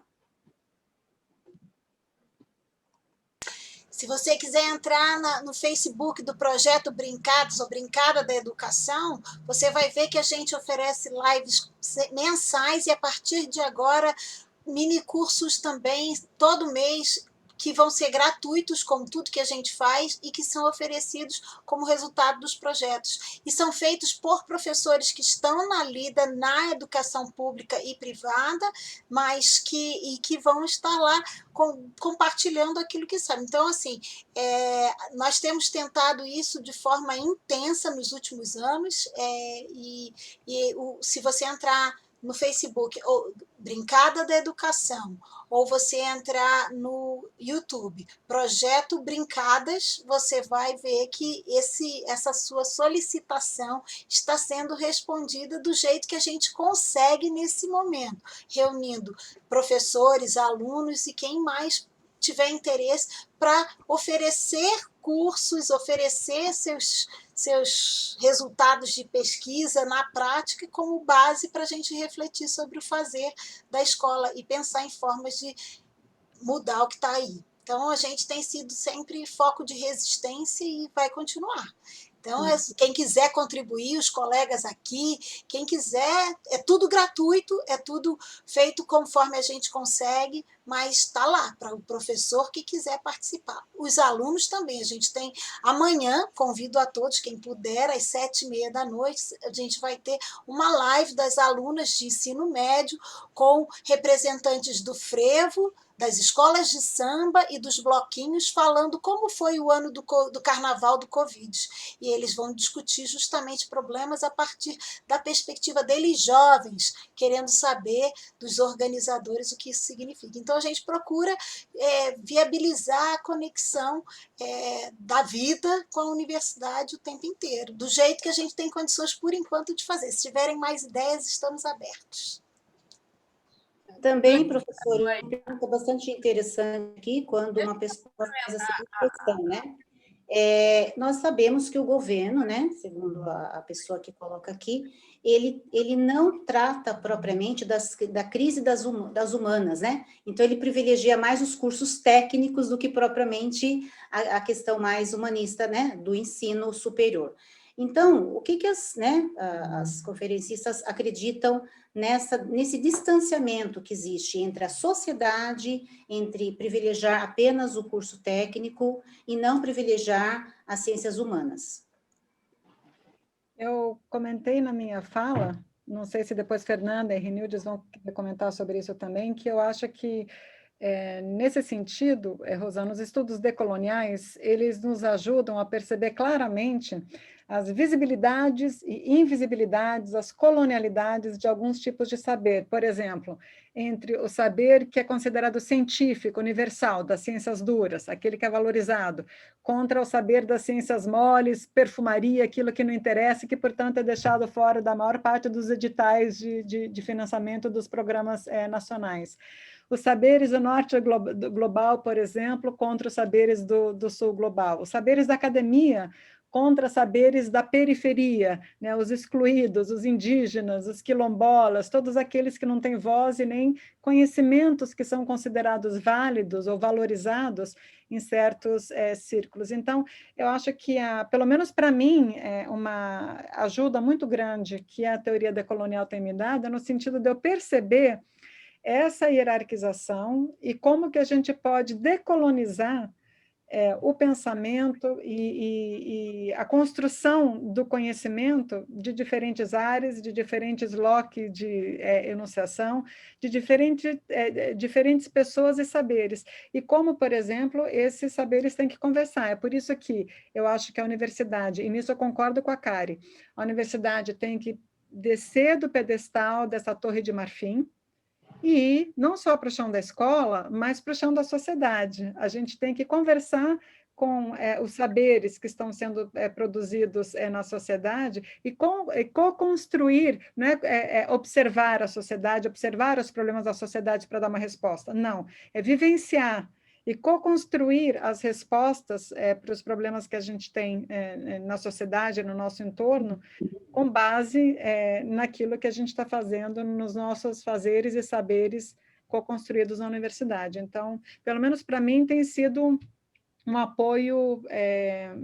[SPEAKER 2] Se você quiser entrar no Facebook do Projeto Brincadas, ou Brincada da Educação, você vai ver que a gente oferece lives mensais e, a partir de agora, mini cursos também, todo mês, que vão ser gratuitos, como tudo que a gente faz, e que são oferecidos como resultado dos projetos. E são feitos por professores que estão na lida, na educação pública e privada, mas que vão estar lá compartilhando aquilo que sabem. Então, assim, nós temos tentado isso de forma intensa nos últimos anos, se você entrar no Facebook, ou Brincada da Educação, ou você entrar no YouTube, Projeto Brincadas, você vai ver que essa sua solicitação está sendo respondida do jeito que a gente consegue nesse momento, reunindo professores, alunos e quem mais tiver interesse para oferecer cursos, oferecer seus resultados de pesquisa na prática como base para a gente refletir sobre o fazer da escola e pensar em formas de mudar o que está aí. Então, a gente tem sido sempre foco de resistência e vai continuar. Então, quem quiser contribuir, os colegas aqui, quem quiser, é tudo gratuito, é tudo feito conforme a gente consegue, mas está lá para o professor que quiser participar. Os alunos também, a gente tem amanhã, convido a todos, quem puder, às 7h30 a gente vai ter uma live das alunas de ensino médio com representantes do frevo, das escolas de samba e dos bloquinhos, falando como foi o ano do carnaval do Covid. E eles vão discutir justamente problemas a partir da perspectiva deles jovens, querendo saber dos organizadores o que isso significa. Então, a gente procura viabilizar a conexão da vida com a universidade o tempo inteiro, do jeito que a gente tem condições, por enquanto, de fazer. Se tiverem mais ideias, estamos abertos.
[SPEAKER 1] Também, professor, uma pergunta bastante interessante aqui, quando uma pessoa faz a seguinte questão, né? Nós sabemos que o governo, né, segundo a pessoa que coloca aqui, ele não trata propriamente da crise das humanas, né? Então, ele privilegia mais os cursos técnicos do que propriamente a questão mais humanista, né, do ensino superior. Então, o que as conferencistas acreditam nesse distanciamento que existe entre a sociedade, entre privilegiar apenas o curso técnico e não privilegiar as ciências humanas?
[SPEAKER 3] Eu comentei na minha fala, não sei se depois Fernanda e Renildes vão comentar sobre isso também, que eu acho que, nesse sentido, Rosana, os estudos decoloniais, eles nos ajudam a perceber claramente as visibilidades e invisibilidades, as colonialidades de alguns tipos de saber. Por exemplo, entre o saber que é considerado científico, universal, das ciências duras, aquele que é valorizado, contra o saber das ciências moles, perfumaria, aquilo que não interessa e que, portanto, é deixado fora da maior parte dos editais de financiamento dos programas nacionais. Os saberes do norte global, por exemplo, contra os saberes do sul global. Os saberes da academia contra saberes da periferia, né, os excluídos, os indígenas, os quilombolas, todos aqueles que não têm voz e nem conhecimentos que são considerados válidos ou valorizados em certos círculos. Então, eu acho que, pelo menos para mim, uma ajuda muito grande que a teoria decolonial tem me dado, no sentido de eu perceber essa hierarquização e como que a gente pode decolonizar o pensamento e a construção do conhecimento de diferentes áreas, de diferentes locos de enunciação, de diferentes pessoas e saberes. E como, por exemplo, esses saberes têm que conversar. É por isso que eu acho que a universidade, e nisso eu concordo com a Kari, a universidade tem que descer do pedestal dessa torre de marfim, e ir não só para o chão da escola, mas para o chão da sociedade. A gente tem que conversar com os saberes que estão sendo produzidos na sociedade e co-construir, não é observar a sociedade, observar os problemas da sociedade para dar uma resposta. Não, é vivenciar e co-construir as respostas para os problemas que a gente tem na sociedade, no nosso entorno, com base naquilo que a gente está fazendo nos nossos fazeres e saberes co-construídos na universidade. Então, pelo menos para mim, tem sido um apoio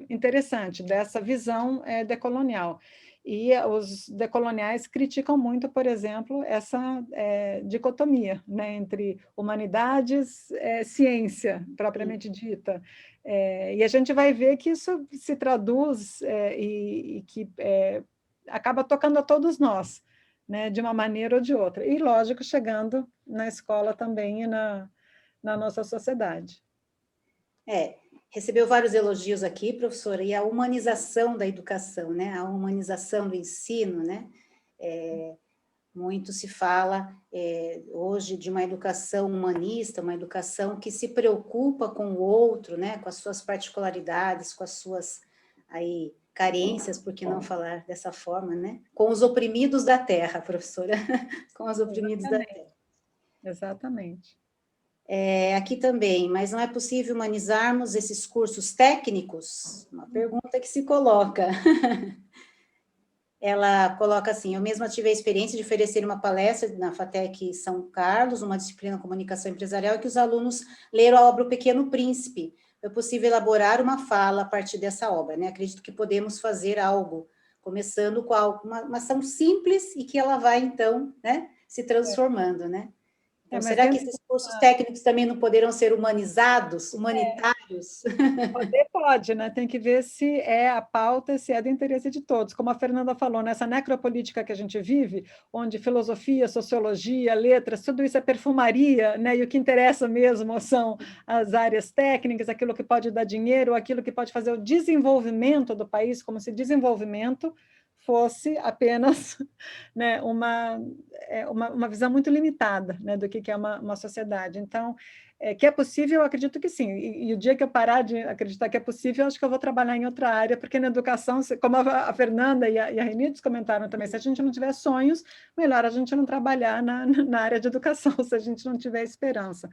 [SPEAKER 3] interessante dessa visão decolonial. E os decoloniais criticam muito, por exemplo, essa dicotomia, né, entre humanidades e ciência, propriamente dita. E a gente vai ver que isso se traduz e que acaba tocando a todos nós, né, de uma maneira ou de outra. E, lógico, chegando na escola também e na nossa sociedade.
[SPEAKER 1] Recebeu vários elogios aqui, professora, e a humanização da educação, né? A humanização do ensino, né? Muito se fala hoje de uma educação humanista, uma educação que se preocupa com o outro, né? Com as suas particularidades, com as suas aí carências, por que não falar dessa forma, né? Com os oprimidos da terra, professora, com os oprimidos da terra.
[SPEAKER 3] Exatamente.
[SPEAKER 1] Aqui também, mas não é possível humanizarmos esses cursos técnicos? Uma pergunta que se coloca. Ela coloca assim, eu mesma tive a experiência de oferecer uma palestra na FATEC São Carlos, uma disciplina Comunicação Empresarial, que os alunos leram a obra O Pequeno Príncipe. Foi possível elaborar uma fala a partir dessa obra, né? Acredito que podemos fazer algo, começando com uma ação simples e que ela vai, então, né, se transformando, né? Então, será que esses cursos técnicos também não poderão ser humanizados, humanitários?
[SPEAKER 3] Pode, né? Tem que ver se é a pauta, se é do interesse de todos. Como a Fernanda falou, nessa necropolítica que a gente vive, onde filosofia, sociologia, letras, tudo isso é perfumaria, né? E o que interessa mesmo são as áreas técnicas, aquilo que pode dar dinheiro, aquilo que pode fazer o desenvolvimento do país, como se desenvolvimento fosse apenas, né, uma visão muito limitada, né, do que é uma sociedade. Então, que é possível, eu acredito que sim. E o dia que eu parar de acreditar que é possível, eu acho que eu vou trabalhar em outra área, porque na educação, como a Fernanda e a Renides comentaram também, se a gente não tiver sonhos, melhor a gente não trabalhar na área de educação, se a gente não tiver esperança.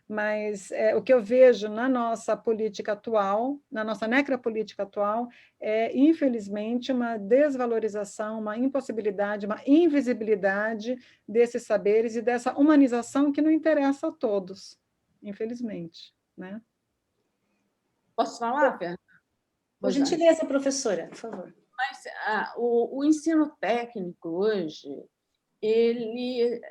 [SPEAKER 3] Mas o que eu vejo na nossa política atual, na nossa necropolítica atual, é, infelizmente, uma desvalorização, uma impossibilidade, uma invisibilidade desses saberes e dessa humanização que não interessa a todos, infelizmente, né?
[SPEAKER 4] Posso falar, Fernanda?
[SPEAKER 1] Por gentileza, professora, por favor.
[SPEAKER 4] Mas o ensino técnico hoje, ele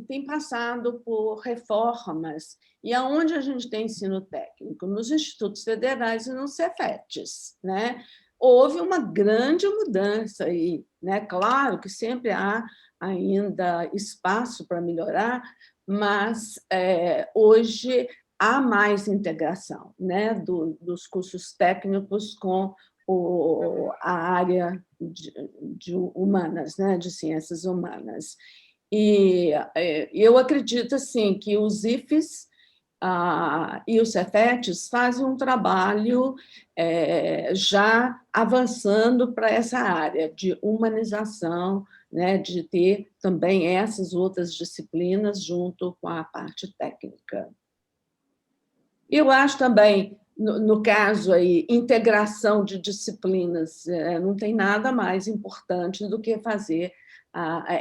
[SPEAKER 4] tem passado por reformas, e aonde a gente tem ensino técnico? Nos institutos federais e nos Cefetes, né? Houve uma grande mudança aí, né? Claro que sempre há ainda espaço para melhorar, mas hoje há mais integração, né? Dos cursos técnicos com a área de humanas, né, de ciências humanas. E eu acredito assim, que os IFES e os Cefetes fazem um trabalho já avançando para essa área de humanização, né, de ter também essas outras disciplinas junto com a parte técnica. Eu acho também, no caso aí, integração de disciplinas, não tem nada mais importante do que fazer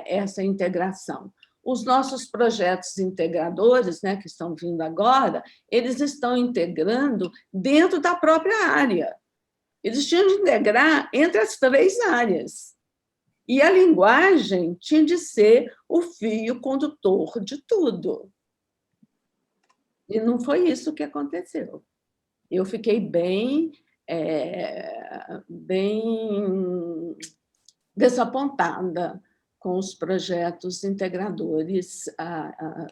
[SPEAKER 4] essa integração. Os nossos projetos integradores, né, que estão vindo agora, eles estão integrando dentro da própria área. Eles tinham de integrar entre as 3 áreas. E a linguagem tinha de ser o fio condutor de tudo. E não foi isso que aconteceu. Eu fiquei bem desapontada com os projetos integradores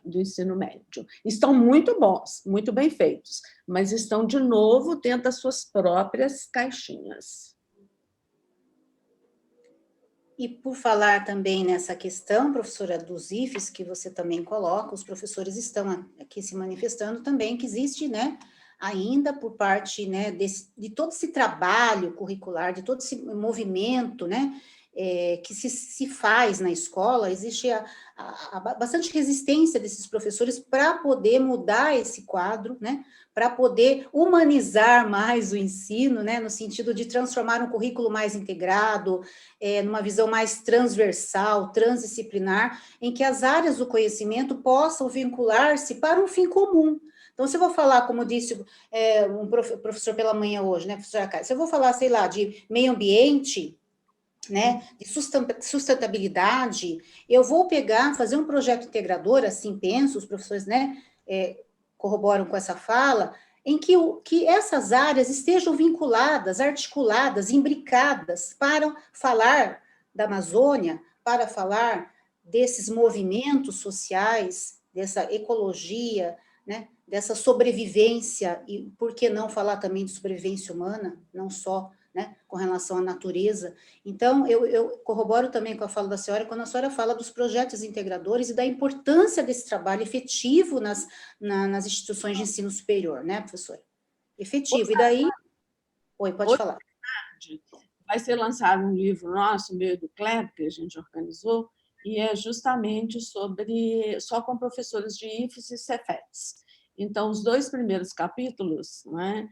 [SPEAKER 4] do ensino médio. Estão muito bons, muito bem feitos, mas estão, de novo, dentro das suas próprias caixinhas.
[SPEAKER 1] E por falar também nessa questão, professora, dos IFES, que você também coloca, os professores estão aqui se manifestando também, que existe, né, ainda por parte, né, de todo esse trabalho curricular, de todo esse movimento, né, que se faz na escola, existe bastante resistência desses professores para poder mudar esse quadro, né, para poder humanizar mais o ensino, né, no sentido de transformar um currículo mais integrado, numa visão mais transversal, transdisciplinar, em que as áreas do conhecimento possam vincular-se para um fim comum. Então, se eu vou falar, como disse um professor pela manhã hoje, né, professora Cássio, se eu vou falar, sei lá, de meio ambiente, né, de sustentabilidade, eu vou pegar, fazer um projeto integrador, assim penso, os professores, né, corroboram com essa fala, em que essas áreas estejam vinculadas, articuladas, imbricadas, para falar da Amazônia, para falar desses movimentos sociais, dessa ecologia, né, dessa sobrevivência, e por que não falar também de sobrevivência humana, não só, né, com relação à natureza. Então, eu corroboro também com a fala da senhora, quando a senhora fala dos projetos integradores e da importância desse trabalho efetivo nas instituições de ensino superior, né, professora? Efetivo. E daí... Oi, pode
[SPEAKER 4] Hoje
[SPEAKER 1] falar.
[SPEAKER 4] vai ser lançado um livro nosso, meio do Kleber, que a gente organizou, e é justamente sobre só com professores de IFES e Cefetes. Então, os 2 primeiros capítulos, né,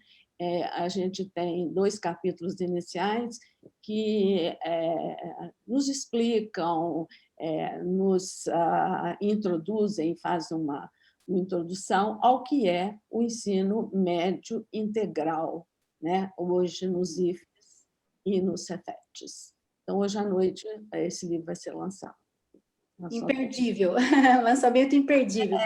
[SPEAKER 4] a gente tem 2 capítulos iniciais que nos explicam, nos introduzem, fazem uma introdução ao que é o ensino médio integral, né, hoje nos IFES e nos Cefetes. Então, hoje à noite, esse livro vai ser lançado.
[SPEAKER 1] Imperdível, lançamento imperdível.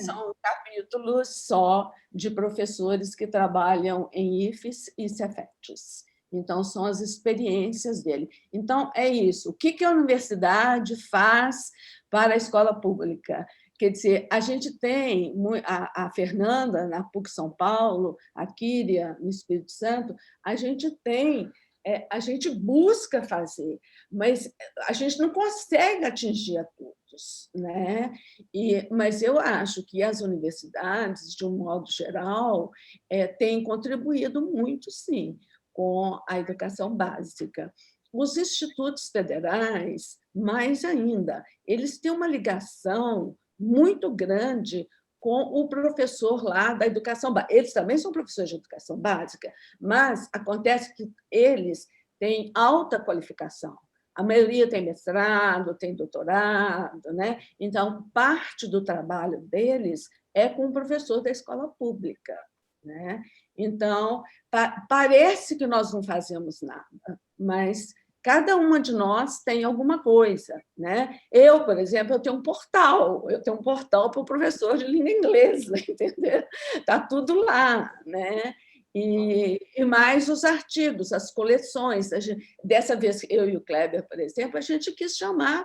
[SPEAKER 4] São capítulos só de professores que trabalham em IFES e Cefetes. Então, são as experiências dele. Então, é isso. O que a universidade faz para a escola pública? Quer dizer, a gente tem a Fernanda, na PUC São Paulo, a Kíria, no Espírito Santo, a gente tem, a gente busca fazer, mas a gente não consegue atingir a todos, né? Mas eu acho que as universidades, de um modo geral, têm contribuído muito, sim, com a educação básica. Os institutos federais, mais ainda, eles têm uma ligação muito grande com o professor lá da educação básica. Eles também são professores de educação básica, mas acontece que eles têm alta qualificação. A maioria tem mestrado, tem doutorado, né? Então, parte do trabalho deles é com o professor da escola pública, né? Então, parece que nós não fazemos nada, mas cada uma de nós tem alguma coisa, né? Eu, por exemplo, eu tenho um portal para o professor de língua inglesa, entendeu? Está tudo lá, né? E mais os artigos, as coleções. Dessa vez, eu e o Kleber, por exemplo, a gente quis chamar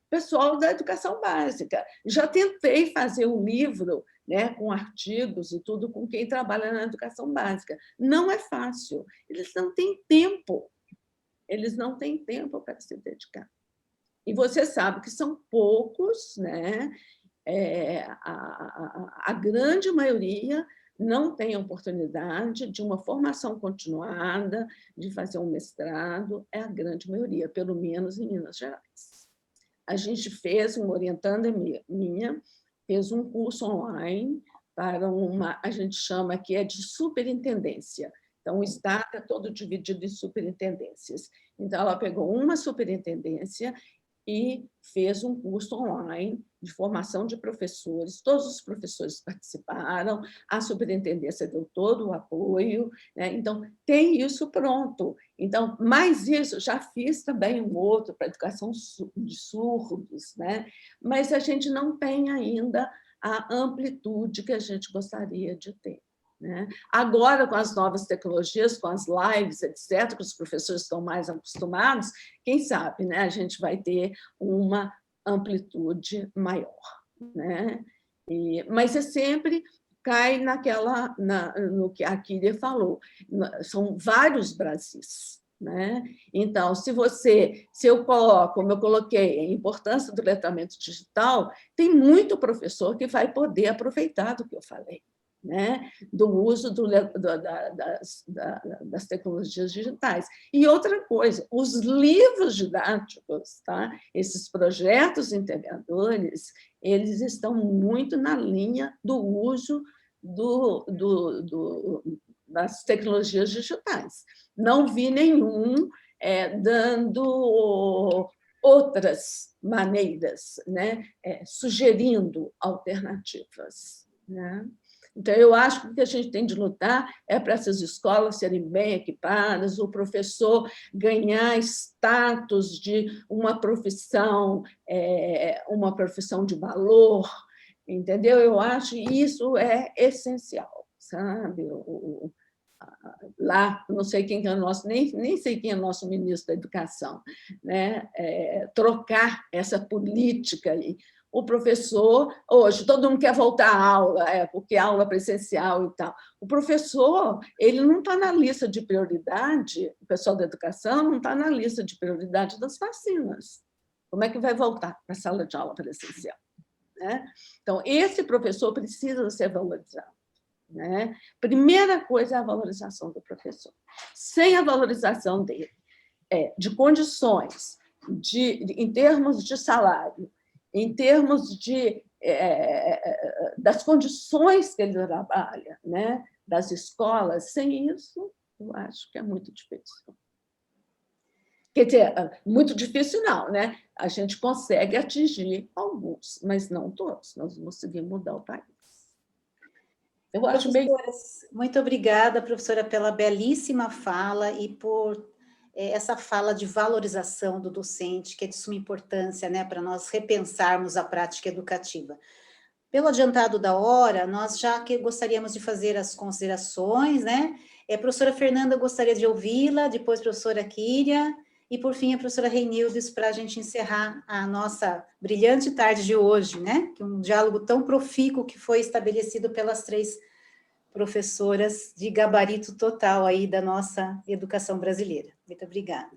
[SPEAKER 4] pessoal da educação básica. Já tentei fazer um livro, né, com artigos e tudo, com quem trabalha na educação básica. Não é fácil, eles não têm tempo. Eles não têm tempo para se dedicar. E você sabe que são poucos, né? A grande maioria não tem oportunidade de uma formação continuada, de fazer um mestrado, é a grande maioria, pelo menos em Minas Gerais. A gente fez, uma orientanda minha, fez um curso online para a gente chama que é de superintendência. Então, o Estado é todo dividido em superintendências. Então, ela pegou uma superintendência e fez um curso online de formação de professores. Todos os professores participaram, a superintendência deu todo o apoio, né? Então, tem isso pronto. Então, mais isso, já fiz também um outro para educação de surdos, né? Mas a gente não tem ainda a amplitude que a gente gostaria de ter, né? Agora, com as novas tecnologias, com as lives, etc., que os professores estão mais acostumados, quem sabe, né, a gente vai ter uma amplitude maior, né? Mas sempre cai no que a Kíria falou, são vários Brasis, né? Então, se eu coloco, como eu coloquei, a importância do letramento digital, tem muito professor que vai poder aproveitar do que eu falei, né? Do uso das tecnologias digitais. E outra coisa, os livros didáticos, tá? Esses projetos integradores, eles estão muito na linha do uso das tecnologias digitais. Não vi nenhum dando outras maneiras, né? Sugerindo alternativas, né? Então, eu acho que o que a gente tem de lutar é para essas escolas serem bem equipadas, o professor ganhar status de uma profissão de valor, entendeu? Eu acho que isso é essencial, sabe? Lá, não sei quem é o nosso, nem sei quem é o nosso ministro da Educação, né? Trocar essa política aí. O professor, hoje, todo mundo quer voltar à aula, porque aula presencial e tal. O professor, ele não está na lista de prioridade, o pessoal da educação não está na lista de prioridade das vacinas. Como é que vai voltar para a sala de aula presencial? Né? Então, esse professor precisa ser valorizado. Né? Primeira coisa é a valorização do professor. Sem a valorização dele, de condições, em termos de salário, em termos das condições que ele trabalha, né? Das escolas, sem isso, eu acho que é muito difícil. Quer dizer, muito difícil não, né? A gente consegue atingir alguns, mas não todos. Nós vamos conseguir mudar o país. Eu acho bem...
[SPEAKER 1] Muito obrigada, professora, pela belíssima fala e por essa fala de valorização do docente, que é de suma importância, né, para nós repensarmos a prática educativa. Pelo adiantado da hora, nós já gostaríamos de fazer as considerações, né? Professora Fernanda, gostaria de ouvi-la, depois a professora Kíria, e por fim a professora Reinildes, para a gente encerrar a nossa brilhante tarde de hoje, né? Que um diálogo tão profícuo que foi estabelecido pelas 3 professoras de gabarito total aí da nossa educação brasileira. Muito obrigada.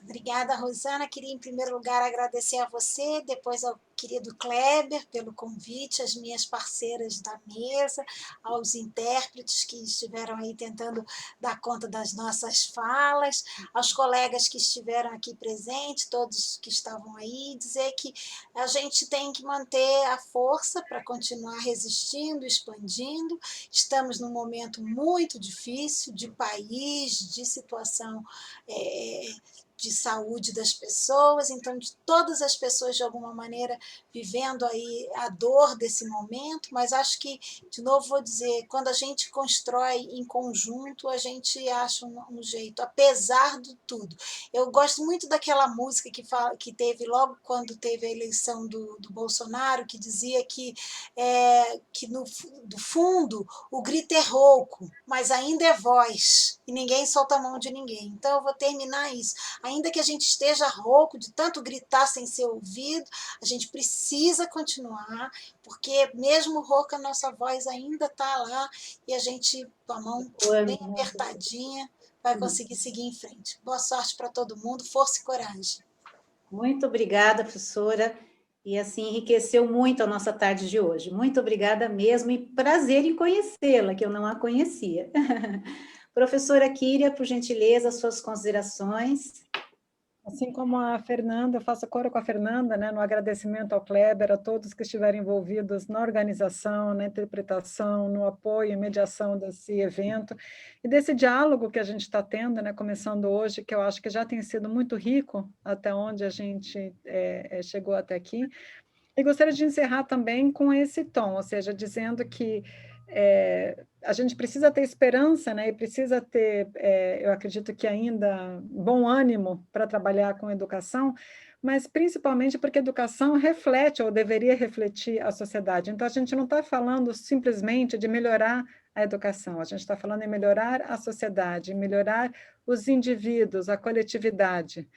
[SPEAKER 2] Obrigada, Rosana. Queria, em primeiro lugar, agradecer a você, depois ao querido Kleber pelo convite, às minhas parceiras da mesa, aos intérpretes que estiveram aí tentando dar conta das nossas falas, aos colegas que estiveram aqui presentes, todos que estavam aí, dizer que a gente tem que manter a força para continuar resistindo, expandindo. Estamos num momento muito difícil de país, de situação de saúde das pessoas, então de todas as pessoas de alguma maneira vivendo aí a dor desse momento, mas acho que, de novo vou dizer, quando a gente constrói em conjunto, a gente acha um jeito, apesar de tudo. Eu gosto muito daquela música que teve logo quando teve a eleição do Bolsonaro, que dizia que do fundo o grito é rouco, mas ainda é voz, e ninguém solta a mão de ninguém. Então eu vou terminar isso. Ainda que a gente esteja rouco de tanto gritar sem ser ouvido, a gente precisa continuar, porque mesmo rouca, a nossa voz ainda está lá, e a gente, com a mão bem apertadinha, vai conseguir seguir em frente. Boa sorte para todo mundo, força e coragem.
[SPEAKER 1] Muito obrigada, professora, e assim enriqueceu muito a nossa tarde de hoje. Muito obrigada mesmo, e prazer em conhecê-la, que eu não a conhecia. Professora Kíria, por gentileza, suas considerações.
[SPEAKER 3] Assim como a Fernanda, eu faço coro com a Fernanda, né, no agradecimento ao Kleber, a todos que estiveram envolvidos na organização, na interpretação, no apoio e mediação desse evento, e desse diálogo que a gente está tendo, né, começando hoje, que eu acho que já tem sido muito rico, até onde a gente chegou até aqui. E gostaria de encerrar também com esse tom, ou seja, dizendo que a gente precisa ter esperança, né, e precisa ter, eu acredito que ainda, bom ânimo para trabalhar com educação, mas principalmente porque a educação reflete, ou deveria refletir, a sociedade. Então, a gente não está falando simplesmente de melhorar a educação, a gente está falando em melhorar a sociedade, em melhorar os indivíduos, a coletividade,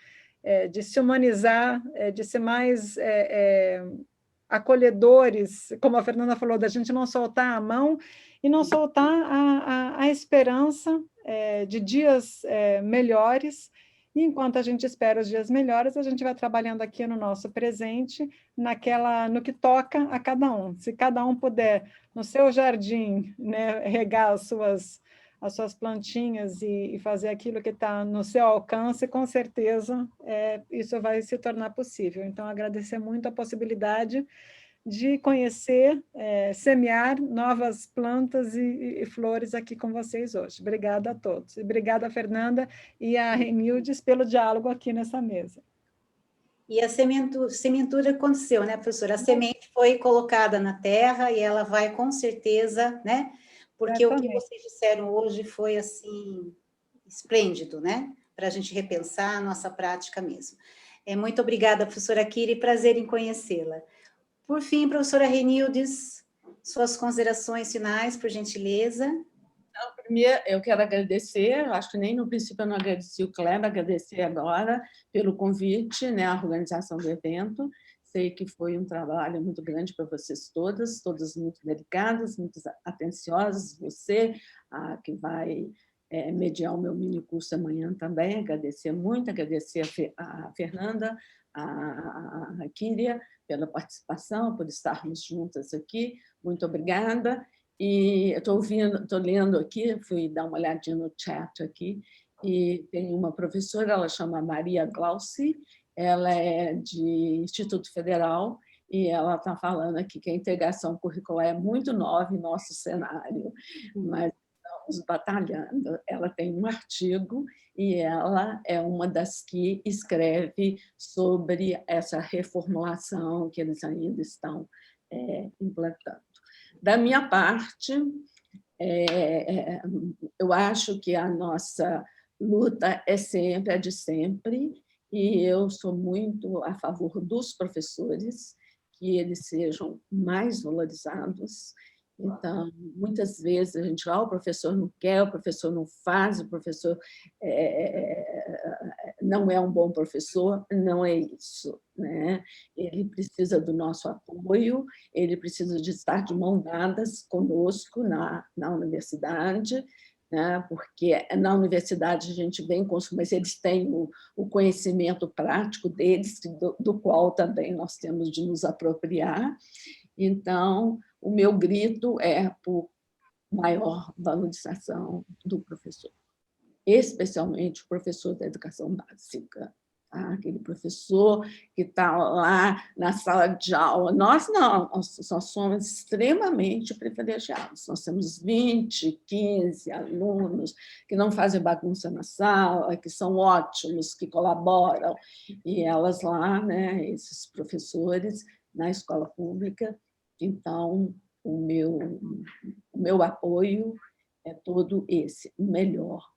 [SPEAKER 3] de se humanizar, de ser mais acolhedores, como a Fernanda falou, da gente não soltar a mão e não soltar a esperança de dias melhores, e enquanto a gente espera os dias melhores, a gente vai trabalhando aqui no nosso presente, no que toca a cada um. Se cada um puder, no seu jardim, né, regar as suas plantinhas e fazer aquilo que está no seu alcance, com certeza isso vai se tornar possível. Então, agradecer muito a possibilidade de conhecer, semear novas plantas e flores aqui com vocês hoje. Obrigada a todos. E obrigada, Fernanda e a Renildes, pelo diálogo aqui nessa mesa.
[SPEAKER 1] E a sementura aconteceu, né, professora? A semente foi colocada na terra e ela vai com certeza, né? Porque o que vocês disseram hoje foi, assim, esplêndido, né? Para a gente repensar a nossa prática mesmo. Muito obrigada, professora Kiri, prazer em conhecê-la. Por fim, professora Renildes, suas considerações finais, por gentileza.
[SPEAKER 4] Primeiro, eu quero agradecer, acho que nem no princípio eu não agradeci o Kleber, agradecer agora pelo convite, né, a organização do evento. Sei que foi um trabalho muito grande para vocês todas muito dedicadas, muito atenciosas, você, que vai mediar o meu mini curso amanhã também, agradecer muito, agradecer a Fernanda, a Kíria, pela participação, por estarmos juntas aqui, muito obrigada. E eu estou lendo aqui, fui dar uma olhadinha no chat aqui, e tem uma professora, ela chama Maria Glauci, ela é de Instituto Federal, e ela está falando aqui que a integração curricular é muito nova em nosso cenário, mas estamos batalhando. Ela tem um artigo, e ela é uma das que escreve sobre essa reformulação que eles ainda estão implantando. Da minha parte, eu acho que a nossa luta é sempre a de sempre, e eu sou muito a favor dos professores, que eles sejam mais valorizados. Então, muitas vezes a gente o professor não quer, o professor não faz, o professor não é um bom professor, não é isso, né? Ele precisa do nosso apoio, ele precisa de estar de mãos dadas conosco na universidade, né? Porque na universidade a gente vem com mas eles têm o conhecimento prático deles, do qual também nós temos de nos apropriar. Então, o meu grito é por maior valorização do professor, especialmente o professor da educação básica, tá? Aquele professor que está lá na sala de aula. Nós não, nós somos extremamente privilegiados. Nós temos 20, 15 alunos que não fazem bagunça na sala, que são ótimos, que colaboram, e elas lá, né, esses professores na escola pública. Então, o meu apoio é todo esse,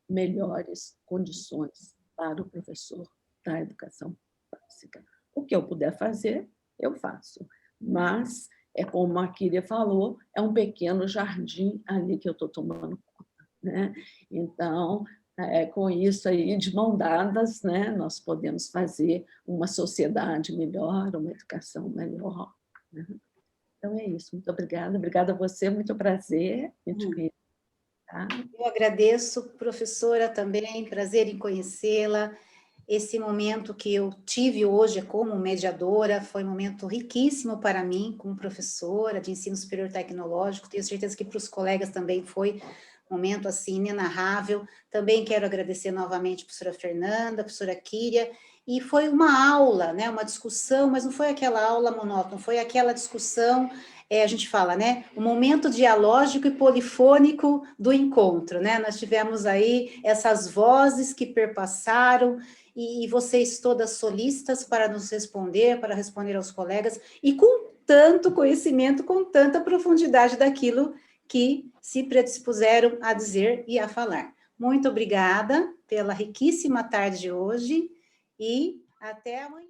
[SPEAKER 4] melhores condições para o professor da educação básica. O que eu puder fazer, eu faço, mas, como a Kíria falou, é um pequeno jardim ali que eu estou tomando conta, né? Então, com isso aí, de mão dadas, né, nós podemos fazer uma sociedade melhor, uma educação melhor, né? Então, é isso. Muito obrigada a você, muito prazer em te conhecer. Tá?
[SPEAKER 1] Eu agradeço, professora, também, prazer em conhecê-la. Esse momento que eu tive hoje como mediadora foi um momento riquíssimo para mim, como professora de ensino superior tecnológico. Tenho certeza que para os colegas também foi um momento assim inenarrável. Também quero agradecer novamente a professora Fernanda, a professora Kíria, e foi uma aula, né, uma discussão, mas não foi aquela aula monótona, foi aquela discussão, a gente fala, né, o momento dialógico e polifônico do encontro, né, nós tivemos aí essas vozes que perpassaram, e vocês todas solistas para nos responder, para responder aos colegas, e com tanto conhecimento, com tanta profundidade daquilo que se predispuseram a dizer e a falar. Muito obrigada pela riquíssima tarde de hoje, e até amanhã.